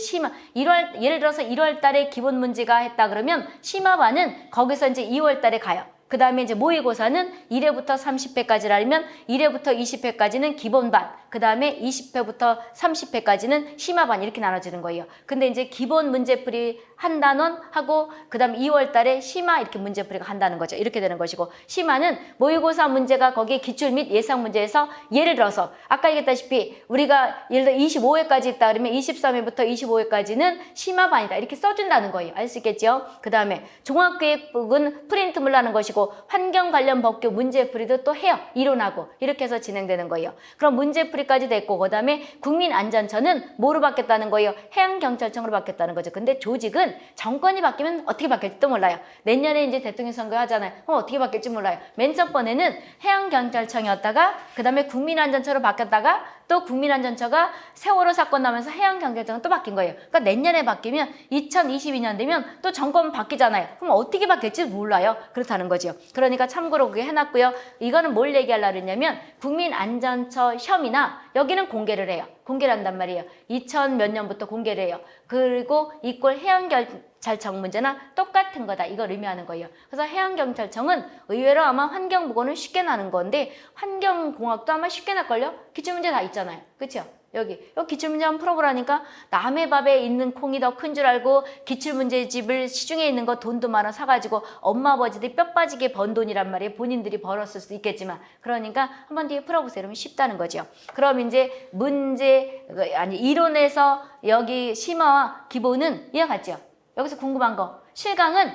예를 들어서 1월 달에 기본 문제가 했다 그러면 심화반은 거기서 이제 2월 달에 가요. 그 다음에 이제 모의고사는 1회부터 30회까지라면 1회부터 20회까지는 기본반, 그 다음에 20회부터 30회까지는 심화반 이렇게 나눠지는 거예요. 근데 이제 기본 문제풀이 한 단원 하고 그 다음 2월 달에 심화 이렇게 문제풀이가 한다는 거죠. 이렇게 되는 것이고 심화는 모의고사 문제가 거기에 기출 및 예상 문제에서 예를 들어서 아까 얘기했다시피 우리가 예를 들어 25회까지 있다 그러면 23회부터 25회까지는 심화반이다 이렇게 써준다는 거예요. 알 수 있겠죠? 그 다음에 종합계획북은 프린트물 하는 것이고 환경 관련 법규 문제풀이도 또 해요. 이론하고 이렇게 해서 진행되는 거예요. 그럼 문제풀이까지 됐고 그 다음에 국민안전처는 뭐로 바뀌었다는 거예요? 해양경찰청으로 바뀌었다는 거죠. 근데 조직은 정권이 바뀌면 어떻게 바뀔지도 몰라요. 내년에 이제 대통령 선거 하잖아요. 그럼 어떻게 바뀔지 몰라요. 맨 첫 번에는 해양경찰청이었다가 그 다음에 국민안전처로 바뀌었다가 또 국민안전처가 세월호 사건 나면서 해양경찰청은 또 바뀐 거예요. 그러니까 내년에 바뀌면 2022년 되면 또 정권 바뀌잖아요. 그럼 어떻게 바뀔지 몰라요. 그렇다는 거죠. 그러니까 참고로 그게 해놨고요. 이거는 뭘 얘기하려고 했냐면 국민안전처 시험이나 여기는 공개를 해요. 공개를 한단 말이에요. 2000 몇 년부터 공개를 해요. 그리고 이꼴 해양경찰 해양경찰청 문제나 똑같은 거다. 이걸 의미하는 거예요. 그래서 해양경찰청은 의외로 아마 환경보건은 쉽게 나는 건데 환경공학도 아마 쉽게 날걸요? 기출문제 다 있잖아요. 그렇죠? 여기 기출문제 한번 풀어보라니까 남의 밥에 있는 콩이 더 큰 줄 알고 기출문제집을 시중에 있는 거 돈도 많아 사가지고 엄마 아버지들이 뼈 빠지게 번 돈이란 말이에요. 본인들이 벌었을 수도 있겠지만 그러니까 한번 뒤에 풀어보세요. 그러면 쉽다는 거죠. 그럼 이제 문제 아니 이론에서 여기 심화와 기본은 이해가 갔죠? 여기서 궁금한 거 실강은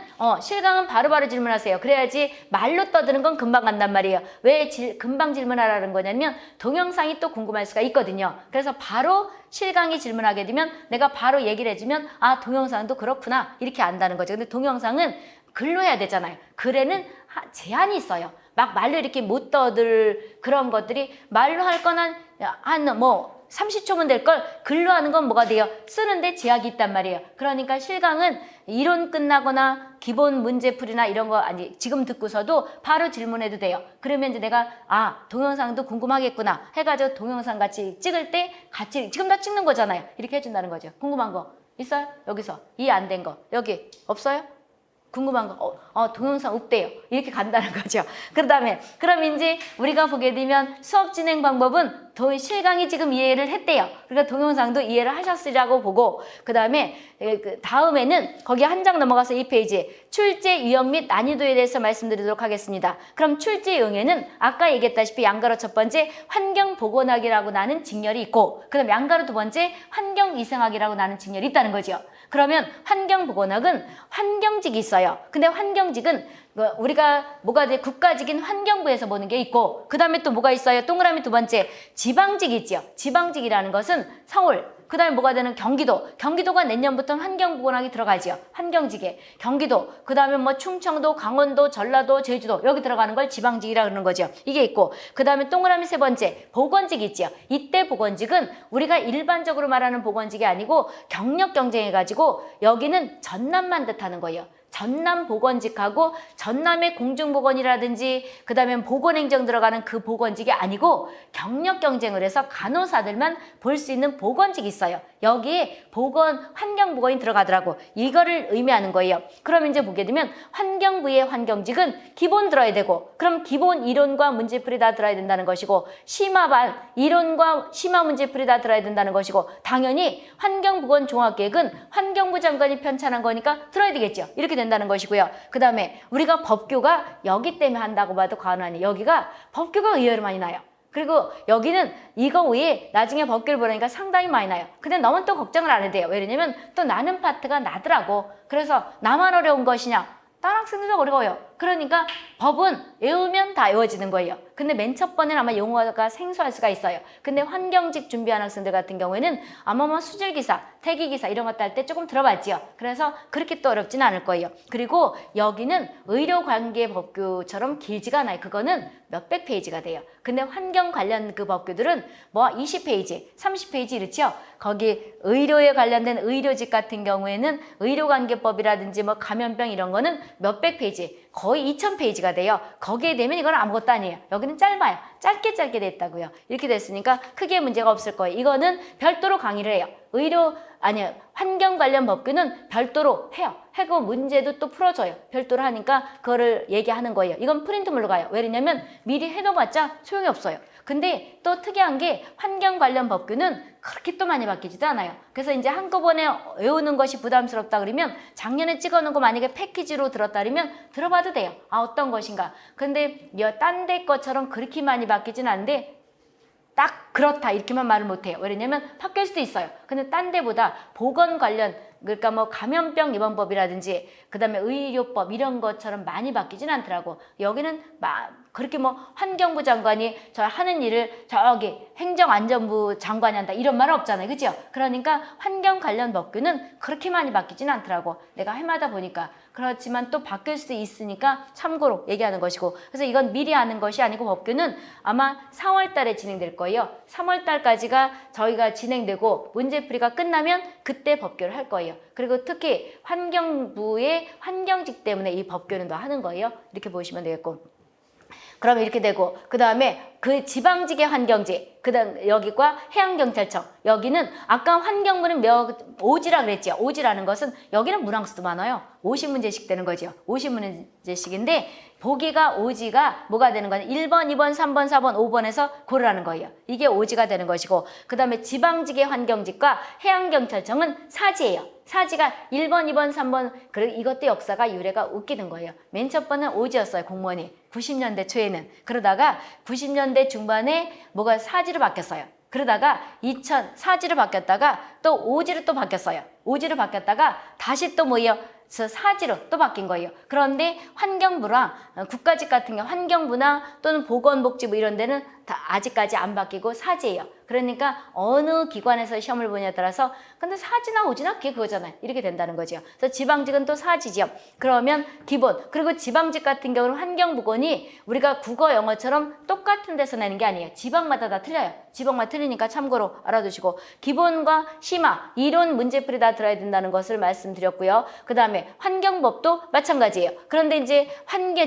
바로바로 질문하세요. 그래야지 말로 떠드는 건 금방 간단 말이에요. 왜 금방 질문하라는 거냐면 동영상이 또 궁금할 수가 있거든요. 그래서 바로 실강이 질문하게 되면 내가 바로 얘기를 해주면 아 동영상도 그렇구나 이렇게 안다는 거죠. 근데 동영상은 글로 해야 되잖아요. 글에는 제한이 있어요. 막 말로 이렇게 못 떠들 그런 것들이 말로 할 거는 한 30초면 될 걸 글로 하는 건 뭐가 돼요? 쓰는데 제약이 있단 말이에요. 그러니까 실강은 이론 끝나거나 기본 문제풀이나 이런 거 아니 지금 듣고서도 바로 질문해도 돼요. 그러면 이제 내가 동영상도 궁금하겠구나 해가지고 동영상 같이 찍을 때 같이 지금 다 찍는 거잖아요. 이렇게 해준다는 거죠. 궁금한 거 있어요? 여기서 이해 안 된 거 여기 없어요? 궁금한 거, 동영상 없대요. 이렇게 간다는 거죠. 그 다음에, 그럼 이제 우리가 보게 되면 수업 진행 방법은 실강이 지금 이해를 했대요. 그러니까 동영상도 이해를 하셨으라고 보고, 그 다음에, 다음에는 거기 한 장 넘어가서 이 페이지, 출제 유형 및 난이도에 대해서 말씀드리도록 하겠습니다. 그럼 출제 유형에는 아까 얘기했다시피 양가로 첫 번째 환경보건학이라고 나는 직렬이 있고, 그 다음에 양가로 두 번째 환경위생학이라고 나는 직렬이 있다는 거죠. 그러면 환경보건학은 환경직이 있어요. 근데 환경직은 우리가 뭐가 돼? 국가직인 환경부에서 보는 게 있고 그 다음에 또 뭐가 있어요? 동그라미 두 번째 지방직이 있죠. 지방직이라는 것은 서울 그 다음에 뭐가 되는 경기도가 내년부터는 환경보건학이 들어가지요. 환경직에 경기도 그 다음에 뭐 충청도 강원도 전라도 제주도 여기 들어가는 걸 지방직이라 그러는 거죠. 이게 있고 그 다음에 동그라미 세 번째 보건직이 있죠. 이때 보건직은 우리가 일반적으로 말하는 보건직이 아니고 경력 경쟁해가지고 여기는 전남만 뜻하는 거예요. 전남 보건직하고 전남의 공중보건이라든지 그 다음에 보건행정 들어가는 그 보건직이 아니고 경력 경쟁을 해서 간호사들만 볼 수 있는 보건직이 있어요. 여기에 환경보건이 들어가더라고. 이거를 의미하는 거예요. 그럼 이제 보게 되면 환경부의 환경직은 기본 들어야 되고 그럼 기본 이론과 문제풀이 다 들어야 된다는 것이고 심화반 이론과 심화 문제풀이 다 들어야 된다는 것이고 당연히 환경보건 종합계획은 환경부 장관이 편찬한 거니까 들어야 되겠죠. 이렇게 된다는 것이고요. 그 다음에 우리가 법규가 여기 때문에 한다고 봐도 과언 아니에요. 여기가 법규가 의외로 많이 나요. 그리고 여기는 이거 외에 나중에 법규를 보려니까 상당히 많이 나요. 근데 너무 또 걱정을 안 해도 돼요. 왜냐면 또 나는 파트가 나더라고. 그래서 나만 어려운 것이냐? 다른 학생들도 어려워요. 그러니까 법은 외우면 다 외워지는 거예요. 근데 맨 첫 번에는 아마 용어가 생소할 수가 있어요. 근데 환경직 준비하는 학생들 같은 경우에는 아마 뭐 수질기사, 태기기사 이런 것도 할 때 조금 들어봤지요. 그래서 그렇게 또 어렵지는 않을 거예요. 그리고 여기는 의료관계법규처럼 길지가 않아요. 그거는 몇백 페이지가 돼요. 근데 환경 관련 그 법규들은 뭐 20페이지, 30페이지 이렇죠. 거기 의료에 관련된 의료직 같은 경우에는 의료관계법이라든지 뭐 감염병 이런 거는 몇백 페이지, 거의 2000페이지가 돼요. 거기에 되면 이건 아무것도 아니에요. 여기는 짧아요. 짧게 돼 있다고요. 이렇게 됐으니까 크게 문제가 없을 거예요. 이거는 별도로 강의를 해요. 환경 관련 법규는 별도로 해요. 하고 문제도 또 풀어줘요. 별도로 하니까 그거를 얘기하는 거예요. 이건 프린트물로 가요. 왜냐면 미리 해놓아봤자 소용이 없어요. 근데 또 특이한 게 환경 관련 법규는 그렇게 또 많이 바뀌지도 않아요. 그래서 이제 한꺼번에 외우는 것이 부담스럽다 그러면 작년에 찍어놓은 거 만약에 패키지로 들었다 그러면 들어봐도 돼요. 어떤 것인가. 근데 딴 데 것처럼 그렇게 많이 바뀌진 않는데 딱 그렇다 이렇게만 말을 못해요. 왜냐면 바뀔 수도 있어요. 근데 딴 데보다 보건 관련 그러니까 뭐 감염병 예방법이라든지 그 다음에 의료법 이런 것처럼 많이 바뀌진 않더라고. 여기는 그렇게 뭐 환경부 장관이 저 하는 일을 저기 행정안전부 장관이 한다 이런 말은 없잖아요. 그죠? 그러니까 환경 관련 법규는 그렇게 많이 바뀌진 않더라고. 내가 해마다 보니까. 그렇지만 또 바뀔 수도 있으니까 참고로 얘기하는 것이고 그래서 이건 미리 하는 것이 아니고 법규는 아마 4월 달에 진행될 거예요. 3월 달까지가 저희가 진행되고 문제풀이가 끝나면 그때 법규를 할 거예요. 그리고 특히 환경부의 환경직 때문에 이 법규는 더 하는 거예요. 이렇게 보시면 되겠고 그러면 이렇게 되고 그 다음에 그 지방직의 환경지, 그다음 여기과 해양경찰청, 여기는 아까 환경부는 오지라 그랬죠. 오지라는 것은 여기는 문항수도 많아요. 50문제씩 되는 거죠. 50문제씩인데 보기가 오지가 뭐가 되는 거냐? 1번, 2번, 3번, 4번, 5번에서 고르라는 거예요. 이게 오지가 되는 것이고, 그 다음에 지방직의 환경직과 해양경찰청은 사지예요. 사지가 1번, 2번, 3번, 그리고 이것도 역사가 유래가 웃기는 거예요. 맨 첫 번은 오지였어요, 공무원이. 90년대 초에는. 그러다가 90년대 중반에 뭐가 사지로 바뀌었어요. 그러다가 사지로 바뀌었다가 또 오지로 또 바뀌었어요. 오지로 바뀌었다가 다시 또 뭐예요? 사지로 또 바뀐 거예요. 그런데 환경부랑 국가직 같은 경우 환경부나 또는 보건복지부 이런 데는 다 아직까지 안 바뀌고 사지예요. 그러니까 어느 기관에서 시험을 보냐에 따라서 근데 사지나 오지나 그게 그거잖아요. 이렇게 된다는 거죠. 그래서 지방직은 또 사지죠. 그러면 기본 그리고 지방직 같은 경우는 환경보건이 우리가 국어 영어처럼 똑같은 데서 내는 게 아니에요. 지방마다 다 틀려요. 지방마다 틀리니까 참고로 알아두시고 기본과 심화, 이론 문제풀이 다 들어야 된다는 것을 말씀드렸고요. 그 다음에 환경법도 마찬가지예요. 그런데 이제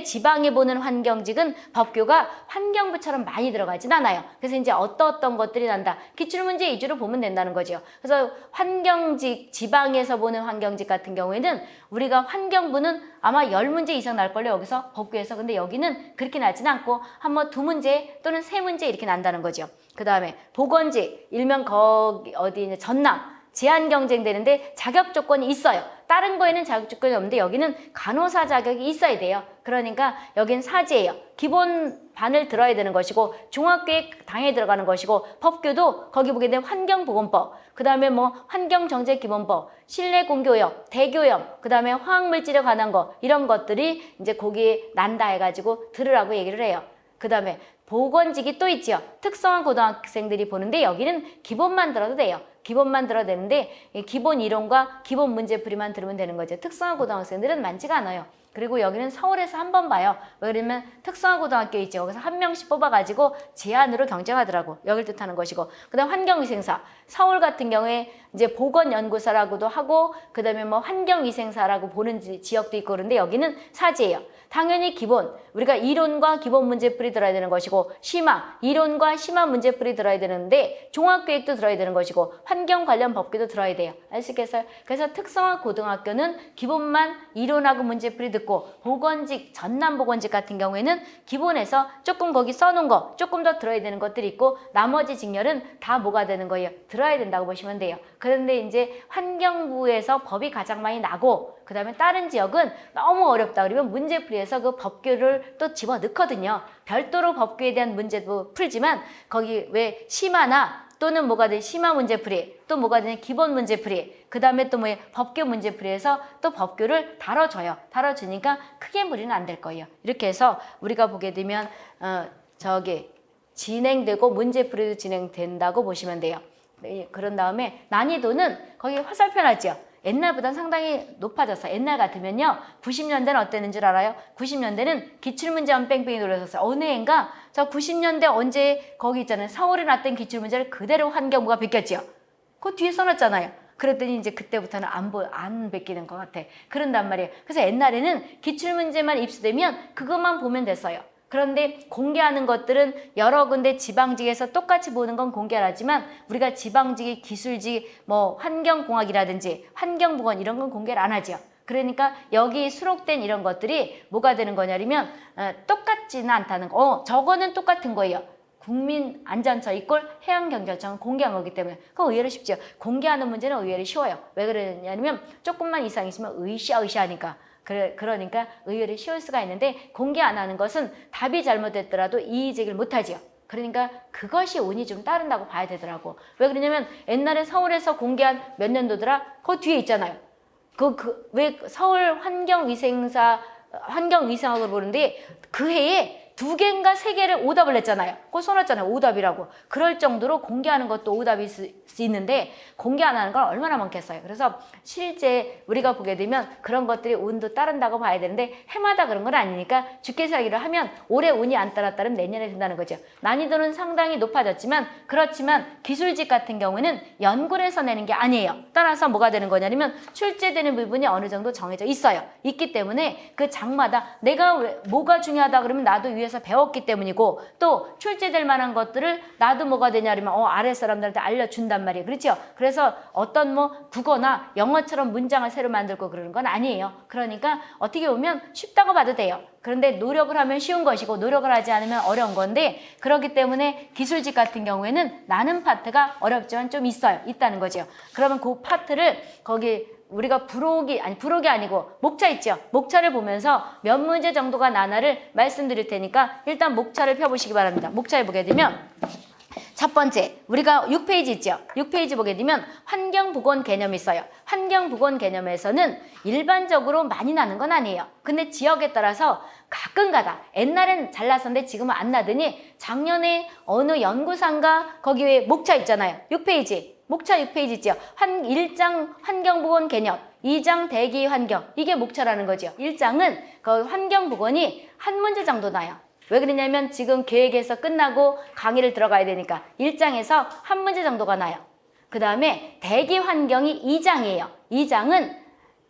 지방에 보는 환경직은 법규가 환경부처럼 많이 들어가진 않아요. 그래서 이제 어떤 것들이 난다. 기출문제 위주로 보면 된다는 거죠. 그래서 환경직, 지방에서 보는 환경직 같은 경우에는 우리가 환경부는 아마 10문제 이상 날걸요. 여기서 법규에서. 근데 여기는 그렇게 나지는 않고 한 번 2문제 또는 3문제 이렇게 난다는 거죠. 그 다음에 보건직, 일명 거기 어디 전남. 제한 경쟁되는데 자격 조건이 있어요. 다른 거에는 자격 조건이 없는데 여기는 간호사 자격이 있어야 돼요. 그러니까 여긴 사지예요. 기본 반을 들어야 되는 것이고 종합계획 당에 들어가는 것이고 법규도 거기 보게 되면 환경보건법, 그 다음에 뭐 환경정책기본법, 실내공교역, 대교염, 그 다음에 화학물질에 관한 거 이런 것들이 이제 거기에 난다 해가지고 들으라고 얘기를 해요. 그 다음에 보건직이 또 있죠. 특성화 고등학생들이 보는데 여기는 기본만 들어도 돼요. 기본만 들어도 되는데 기본 이론과 기본 문제풀이만 들으면 되는 거죠. 특성화 고등학생들은 많지가 않아요. 그리고 여기는 서울에서 한 번 봐요. 왜 그러면 특성화 고등학교 있죠. 거기서 한 명씩 뽑아가지고 제한으로 경쟁하더라고. 여길 뜻하는 것이고. 그 다음 환경위생사. 서울 같은 경우에 이제 보건연구사라고도 하고 그 다음에 뭐 환경위생사라고 보는 지역도 있고 그런데 여기는 사지예요. 당연히 기본, 우리가 이론과 기본 문제풀이 들어야 되는 것이고 심화, 이론과 심화 문제풀이 들어야 되는데 종합계획도 들어야 되는 것이고 환경 관련 법규도 들어야 돼요. 아시겠어요? 그래서 특성화 고등학교는 기본만 이론하고 문제풀이 듣고 보건직, 전남보건직 같은 경우에는 기본에서 조금 거기 써놓은 거 조금 더 들어야 되는 것들이 있고 나머지 직렬은 다 뭐가 되는 거예요? 들어야 된다고 보시면 돼요. 그런데 이제 환경부에서 법이 가장 많이 나고 그 다음에 다른 지역은 너무 어렵다 그러면 문제풀이에서 그 법규를 또 집어넣거든요. 별도로 법규에 대한 문제도 풀지만 거기 왜 심화나 또는 뭐가 된 심화 문제풀이 또 뭐가 된 기본 문제풀이 그 다음에 또 뭐예요? 법규 문제풀이에서 또 법규를 다뤄줘요. 다뤄주니까 크게 무리는 안 될 거예요. 이렇게 해서 우리가 보게 되면 진행되고 문제풀이도 진행된다고 보시면 돼요. 그런 다음에 난이도는 거기 화살표 났죠. 옛날보다 상당히 높아졌어요. 옛날 같으면요. 90년대는 어땠는 줄 알아요? 90년대는 기출문제만 뺑뺑이 돌렸었어요. 어느 해인가? 저 90년대 언제 거기 있잖아요. 서울에 났던 기출문제를 그대로 환경부가 베꼈죠. 그 뒤에 써놨잖아요. 그랬더니 이제 그때부터는 안 베끼는 것 같아. 그런단 말이에요. 그래서 옛날에는 기출문제만 입수되면 그것만 보면 됐어요. 그런데 공개하는 것들은 여러 군데 지방직에서 똑같이 보는 건 공개를 하지만 우리가 지방직이 기술직, 뭐 환경공학이라든지 환경보건 이런 건 공개를 안 하죠. 그러니까 여기 수록된 이런 것들이 뭐가 되는 거냐면 똑같지는 않다는 거. 저거는 똑같은 거예요. 국민안전처 이꼴 해양경찰청은 공개한 거기 때문에 그거 의외로 쉽죠. 공개하는 문제는 의외로 쉬워요. 왜 그러냐면 조금만 이상 있으면 의시하니까. 그러니까 의외로 쉬울 수가 있는데 공개 안 하는 것은 답이 잘못됐더라도 이의제기를 못하지요. 그러니까 그것이 운이 좀 따른다고 봐야 되더라고. 왜 그러냐면 옛날에 서울에서 공개한 몇 년도더라? 그 뒤에 있잖아요. 왜 서울 환경위생학을 보는데 그 해에 2개인가 3개를 오답을 냈잖아요. 그거 써놨잖아요. 오답이라고. 그럴 정도로 공개하는 것도 오답일 수 있는데 공개 안 하는 건 얼마나 많겠어요. 그래서 실제 우리가 보게 되면 그런 것들이 운도 따른다고 봐야 되는데 해마다 그런 건 아니니까 죽게 살기를 하면 올해 운이 안 따랐다면 내년에 된다는 거죠. 난이도는 상당히 높아졌지만 그렇지만 기술직 같은 경우에는 연구를 해서 내는 게 아니에요. 따라서 뭐가 되는 거냐면 출제되는 부분이 어느 정도 정해져 있어요. 있기 때문에 그 장마다 내가 뭐가 중요하다 그러면 나도 위에서 계속해서 배웠기 때문이고 또 출제될 만한 것들을 나도 뭐가 되냐면 아래 사람들한테 알려준단 말이에요. 그렇죠? 그래서 어떤 뭐 국어나 영어처럼 문장을 새로 만들고 그러는 건 아니에요. 그러니까 어떻게 보면 쉽다고 봐도 돼요. 그런데 노력을 하면 쉬운 것이고 노력을 하지 않으면 어려운 건데 그렇기 때문에 기술직 같은 경우에는 나는 파트가 어렵지만 좀 있다는 거죠. 그러면 그 파트를 거기 우리가 부록이 아니고 목차 있죠. 목차를 보면서 몇 문제 정도가 나나를 말씀드릴 테니까 일단 목차를 펴보시기 바랍니다. 목차에 보게 되면 첫 번째, 우리가 6페이지 있죠? 6페이지 보게 되면 환경보건 개념이 있어요. 환경보건 개념에서는 일반적으로 많이 나는 건 아니에요. 근데 지역에 따라서 가끔가다, 옛날엔 잘 났었는데 지금은 안 나더니 작년에 어느 연구상가 거기에 목차 있잖아요. 6페이지. 목차 6페이지 있죠? 1장 환경보건 개념, 2장 대기 환경. 이게 목차라는 거죠. 1장은 그 환경보건이 한 문제 정도 나요. 왜 그러냐면 지금 계획에서 끝나고 강의를 들어가야 되니까 1장에서 한 문제 정도가 나요. 그 다음에 대기 환경이 2장이에요. 2장은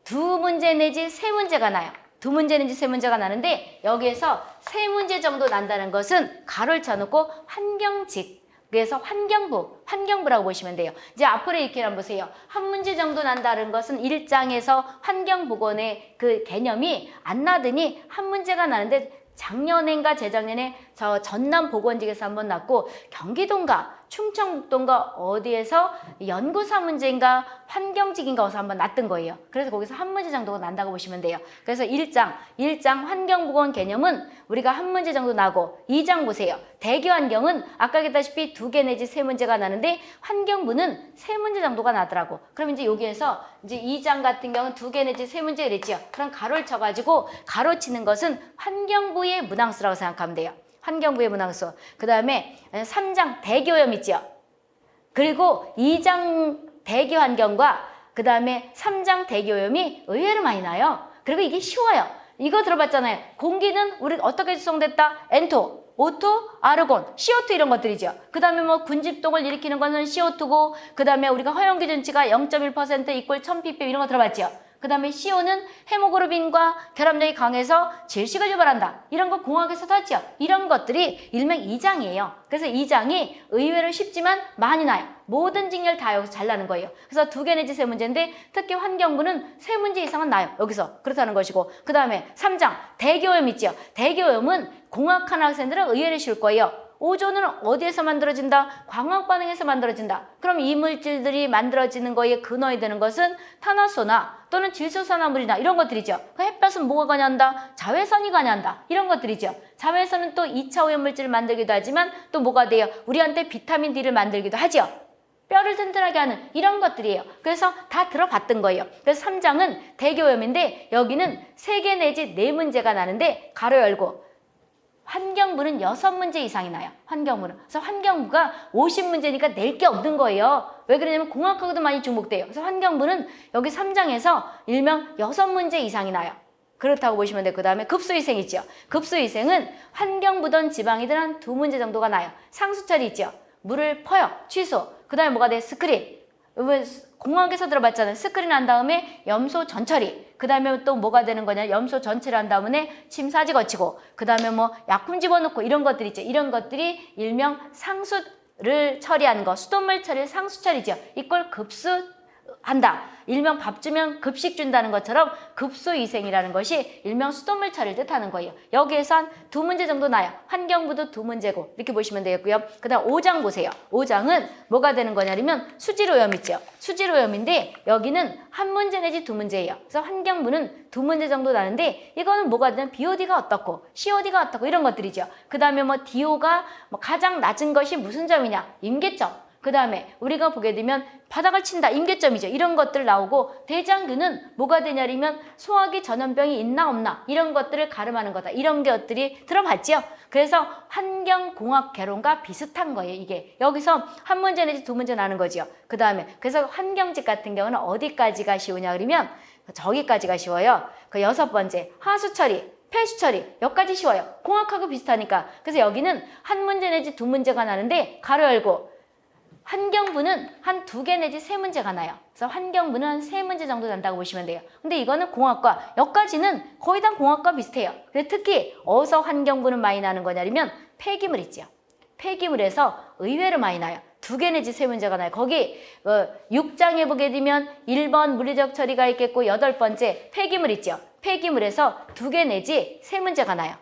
두 문제 내지 세 문제가 나요. 두 문제 내지 세 문제가 나는데 여기에서 세 문제 정도 난다는 것은 가로를 쳐놓고 환경직. 그래서 환경부라고 보시면 돼요. 이제 앞으로 이렇게 한번 보세요. 한 문제 정도 난다는 것은 1장에서 환경보건의 그 개념이 안 나더니 한 문제가 나는데 작년인가 재작년에 저 전남 보건직에서 한번 났고 경기도인가 충청북도인가 어디에서 연구사 문제인가 환경직인가 어디서 한번 났던 거예요. 그래서 거기서 한 문제 정도가 난다고 보시면 돼요. 그래서 1장 환경보건 개념은 우리가 한 문제 정도 나고 2장 보세요. 대기 환경은 아까 얘기했다시피 2개 내지 3문제가 나는데 환경부는 3문제 정도가 나더라고. 그럼 이제 여기에서 이제 2장 같은 경우는 2개 내지 3문제 그랬죠. 그럼 가로를 쳐가지고 가로치는 것은 환경부의 문항수라고 생각하면 돼요. 환경부의 문항수. 그 다음에 3장 대기오염 있죠. 그리고 2장 대기환경과 그 다음에 3장 대기오염이 의외로 많이 나요. 그리고 이게 쉬워요. 이거 들어봤잖아요. 공기는 우리 어떻게 구성됐다? N2, O2, 아르곤, CO2 이런 것들이죠. 그 다음에 뭐 군집동을 일으키는 거는 CO2고 그 다음에 우리가 허용기준치가 0.1% 이꼴 1000ppm 이런 거 들어봤죠. 그 다음에 CO는 헤모글로빈과 결합력이 강해서 질식을 유발한다. 이런 거 공학에서도 하죠. 이런 것들이 일명 2장이에요. 그래서 2장이 의외로 쉽지만 많이 나요. 모든 직렬 다 여기서 잘 나는 거예요. 그래서 2개 내지 3문제인데 특히 환경부는 3문제 이상은 나요. 여기서 그렇다는 것이고 그 다음에 3장 대기오염 있죠. 대기오염은 공학하는 학생들은 의외로 쉬울 거예요. 오존은 어디에서 만들어진다? 광학 반응에서 만들어진다. 그럼 이 물질들이 만들어지는 거에 근원이 되는 것은 탄화수소나 또는 질소산화물이나 이런 것들이죠. 그 햇볕은 뭐가 관여한다? 자외선이 관여한다. 이런 것들이죠. 자외선은 또 2차 오염물질을 만들기도 하지만 또 뭐가 돼요? 우리한테 비타민 D를 만들기도 하죠. 뼈를 튼튼하게 하는 이런 것들이에요. 그래서 다 들어봤던 거예요. 그래서 3장은 대기오염인데 여기는 3개 내지 4문제가 나는데 가로 열고 환경부는 6문제 이상이 나요. 환경부는. 그래서 환경부가 50문제니까 낼 게 없는 거예요. 왜 그러냐면 공학하고도 많이 중복돼요. 그래서 환경부는 여기 3장에서 일명 6문제 이상이 나요. 그렇다고 보시면 돼요. 그 다음에 급수위생 있죠. 급수위생은 환경부든 지방이든 한 2문제 정도가 나요. 상수처리 있죠. 물을 퍼요. 취소. 그 다음에 뭐가 돼? 스크린. 공학에서 들어봤잖아요. 스크린 한 다음에 염소 전처리. 그 다음에 또 뭐가 되는 거냐. 염소 전체를 한 다음에 침사지 거치고 그 다음에 뭐 약품 집어넣고 이런 것들 있죠. 이런 것들이 일명 상수를 처리하는 거. 수돗물 처리 상수처리죠. 이걸 급수한다. 일명 밥 주면 급식 준다는 것처럼 급수위생이라는 것이 일명 수돗물 처리를 뜻하는 거예요. 여기에서 한 2문제 정도 나요. 환경부도 2문제고 이렇게 보시면 되겠고요. 그 다음 5장 보세요. 5장은 뭐가 되는 거냐면 수질오염 있죠. 수질오염인데 여기는 한 문제 내지 2문제예요. 그래서 환경부는 2문제 정도 나는데 이거는 뭐가 되냐면 BOD가 어떻고 COD가 어떻고 이런 것들이죠. 그 다음에 뭐 DO가 뭐 가장 낮은 것이 무슨 점이냐? 임계점. 그 다음에 우리가 보게 되면 바닥을 친다. 임계점이죠. 이런 것들 나오고 대장균은 뭐가 되냐면 소화기 전염병이 있나 없나 이런 것들을 가름하는 거다. 이런 것들이 들어봤죠. 그래서 환경공학 개론과 비슷한 거예요. 이게 여기서 한 문제 내지 2문제 나는 거죠. 그 다음에 그래서 환경직 같은 경우는 어디까지가 쉬우냐 그러면 저기까지가 쉬워요. 그 6번째 하수처리. 폐수처리 여기까지 쉬워요. 공학하고 비슷하니까. 그래서 여기는 한 문제 내지 2문제가 나는데 가로 열고 환경부는 한 2개 내지 3문제가 나요. 그래서 환경부는 한 3문제 정도 난다고 보시면 돼요. 근데 이거는 공학과, 여기까지는 거의 다 공학과 비슷해요. 근데 특히 어디서 환경부는 많이 나는 거냐면 폐기물 있죠. 폐기물에서 의외로 많이 나요. 2개 내지 3문제가 나요. 거기 6장에 보게 되면 1번 물리적 처리가 있겠고 8번째 폐기물 있죠. 폐기물에서 2개 내지 3문제가 나요.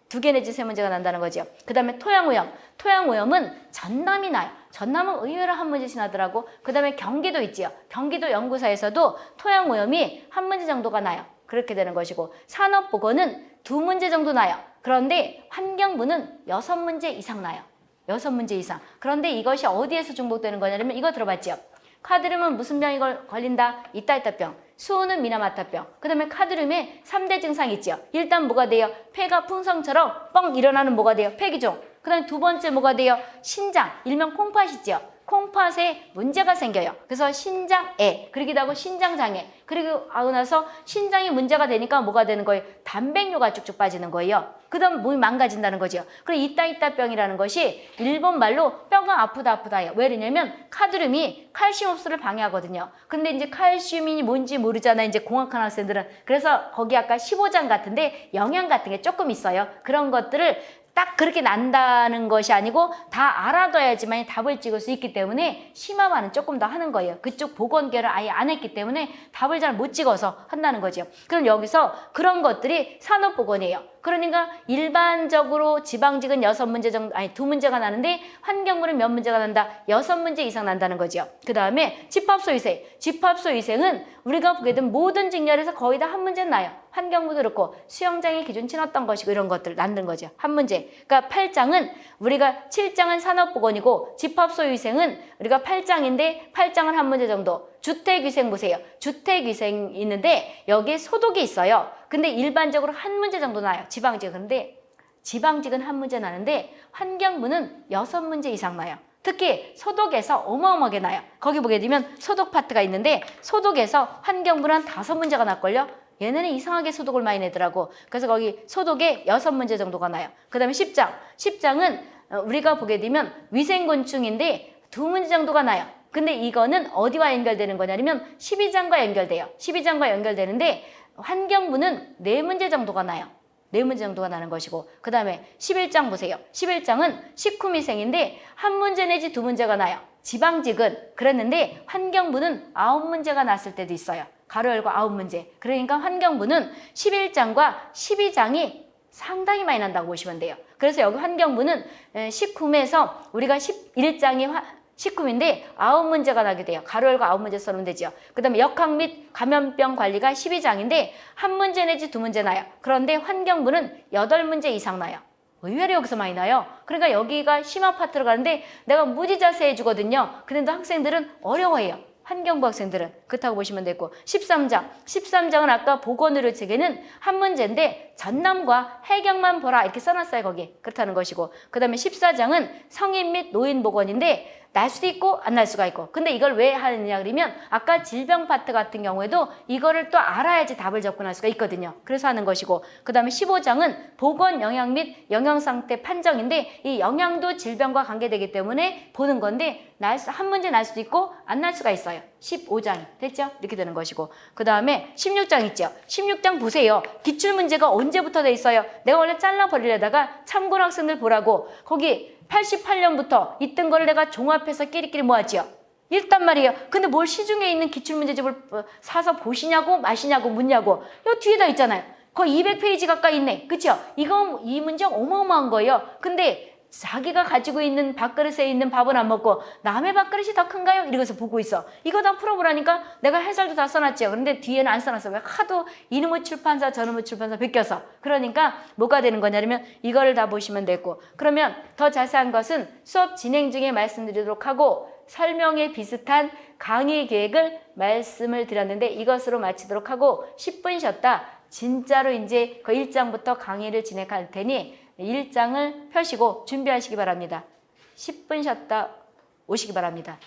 2개 내지 3문제가 난다는 거죠. 그 다음에 토양오염. 토양오염은 전남이 나요. 전남은 의외로 한 문제씩 나더라고. 그 다음에 경기도 있지요. 경기도 연구사에서도 토양오염이 한 문제 정도가 나요. 그렇게 되는 것이고 산업보건은 2문제 정도 나요. 그런데 환경부는 6문제 이상 나요. 6문제 이상. 그런데 이것이 어디에서 중복되는 거냐면 이거 들어봤죠? 카드뮴은 무슨 병이 걸린다? 이따이따병. 수은은 미나마타병. 그 다음에 카드뮴에 3대 증상이 있죠. 일단 뭐가 돼요? 폐가 풍선처럼 뻥 일어나는 뭐가 돼요? 폐기종. 그 다음에 2번째 뭐가 돼요? 신장. 일명 콩팥 있죠. 콩팥에 문제가 생겨요. 그래서 신장애, 그러기도 하고 신장장애. 그리고 하고 나서 신장이 문제가 되니까 뭐가 되는 거예요? 단백뇨가 쭉쭉 빠지는 거예요. 그 다음 몸이 망가진다는 거죠. 그리고 이따이따병이라는 것이 일본 말로 뼈가 아프다예요. 왜냐면 카드뮴이 칼슘 흡수를 방해하거든요. 근데 이제 칼슘이 뭔지 모르잖아, 이제 공학한 학생들은. 그래서 거기 아까 15장 같은데 영양 같은 게 조금 있어요. 그런 것들을 딱 그렇게 난다는 것이 아니고 다 알아둬야지만 답을 찍을 수 있기 때문에 심화반은 조금 더 하는 거예요. 그쪽 보건계를 아예 안 했기 때문에 답을 잘 못 찍어서 한다는 거죠. 그럼 여기서 그런 것들이 산업보건이에요. 그러니까 일반적으로 지방직은 6문제 정도, 아니 2문제가 나는데 환경부는 몇 문제가 난다? 6문제 이상 난다는 거죠. 그 다음에 집합소위생. 집합소위생은 우리가 보게 된 모든 직렬에서 거의 다 한 문제 나요. 환경부도 그렇고 수영장의 기준 치렀던 것이고 이런 것들 만든 거죠. 한 문제. 그러니까 8장은 우리가 7장은 산업보건이고 집합소위생은 우리가 8장인데 8장은 한 문제 정도. 주택위생 보세요. 주택위생이 있는데 여기에 소독이 있어요. 근데 일반적으로 한 문제 정도 나요. 지방직은. 그런데 지방직은 한 문제 나는데 환경부는 6문제 이상 나요. 특히 소독에서 어마어마하게 나요. 거기 보게 되면 소독 파트가 있는데 소독에서 환경부는 한 5문제가 날걸요. 얘네는 이상하게 소독을 많이 내더라고. 그래서 거기 소독에 6문제 정도가 나요. 그 다음에 10장. 10장은 우리가 보게 되면 위생곤충인데 2문제 정도가 나요. 근데 이거는 어디와 연결되는 거냐면 12장과 연결돼요. 12장과 연결되는데 환경부는 4문제 정도가 나요. 4문제 정도가 나는 것이고 그 다음에 11장 보세요. 11장은 식후미생인데 1문제 내지 2문제가 나요. 지방직은 그랬는데 환경부는 9문제가 났을 때도 있어요. 가로 열고 9문제. 그러니까 환경부는 11장과 12장이 상당히 많이 난다고 보시면 돼요. 그래서 여기 환경부는 식후에서 우리가 11장이 식후인데 9문제가 나게 돼요. 가로 열고 9문제 써놓으면 되죠. 그 다음에 역학 및 감염병 관리가 12장인데 1문제 내지 2문제 나요. 그런데 환경부는 8문제 이상 나요. 의외로 여기서 많이 나요. 그러니까 여기가 심화 파트로 가는데 내가 무지 자세히 해주거든요. 근데 학생들은 어려워해요. 환경부 학생들은. 그렇다고 보시면 되고 13장. 13장은 아까 보건의료 체계는 한 문제인데 전남과 해경만 보라 이렇게 써놨어요. 거기. 그렇다는 것이고 그 다음에 14장은 성인 및 노인 보건인데 날 수도 있고 안 날 수가 있고. 근데 이걸 왜 하느냐 그러면 아까 질병 파트 같은 경우에도 이거를 또 알아야지 답을 접근할 수가 있거든요. 그래서 하는 것이고 그 다음에 15장은 보건 영양 및 영양 상태 판정인데 이 영양도 질병과 관계되기 때문에 보는 건데 한 문제 날 수도 있고 안 날 수가 있어요. 15장 됐죠? 이렇게 되는 것이고 그 다음에 16장 있죠? 16장 보세요. 기출문제가 언제부터 돼 있어요? 내가 원래 잘라버리려다가 참고로 학생들 보라고 거기 88년부터 있던 거를 내가 종합해서 끼리끼리 모았지요. 일단 말이에요. 근데 뭘 시중에 있는 기출문제집을 사서 보시냐고 마시냐고 묻냐고. 요 뒤에다 있잖아요. 거의 200페이지 가까이 있네. 그쵸? 이 문제 어마어마한 거예요. 근데 자기가 가지고 있는 밥그릇에 있는 밥은 안 먹고 남의 밥그릇이 더 큰가요? 이러면서 보고 있어. 이거 다 풀어보라니까 내가 해설도 다 써놨죠. 그런데 뒤에는 안 써놨어. 왜 하도 이놈의 출판사 저놈의 출판사 베껴서. 그러니까 뭐가 되는 거냐면 이거를 다 보시면 되고 그러면 더 자세한 것은 수업 진행 중에 말씀드리도록 하고 설명에 비슷한 강의 계획을 말씀을 드렸는데 이것으로 마치도록 하고 10분 쉬었다. 진짜로 이제 그 1장부터 강의를 진행할 테니 1장을 펴시고 준비하시기 바랍니다. 10분 쉬었다 오시기 바랍니다.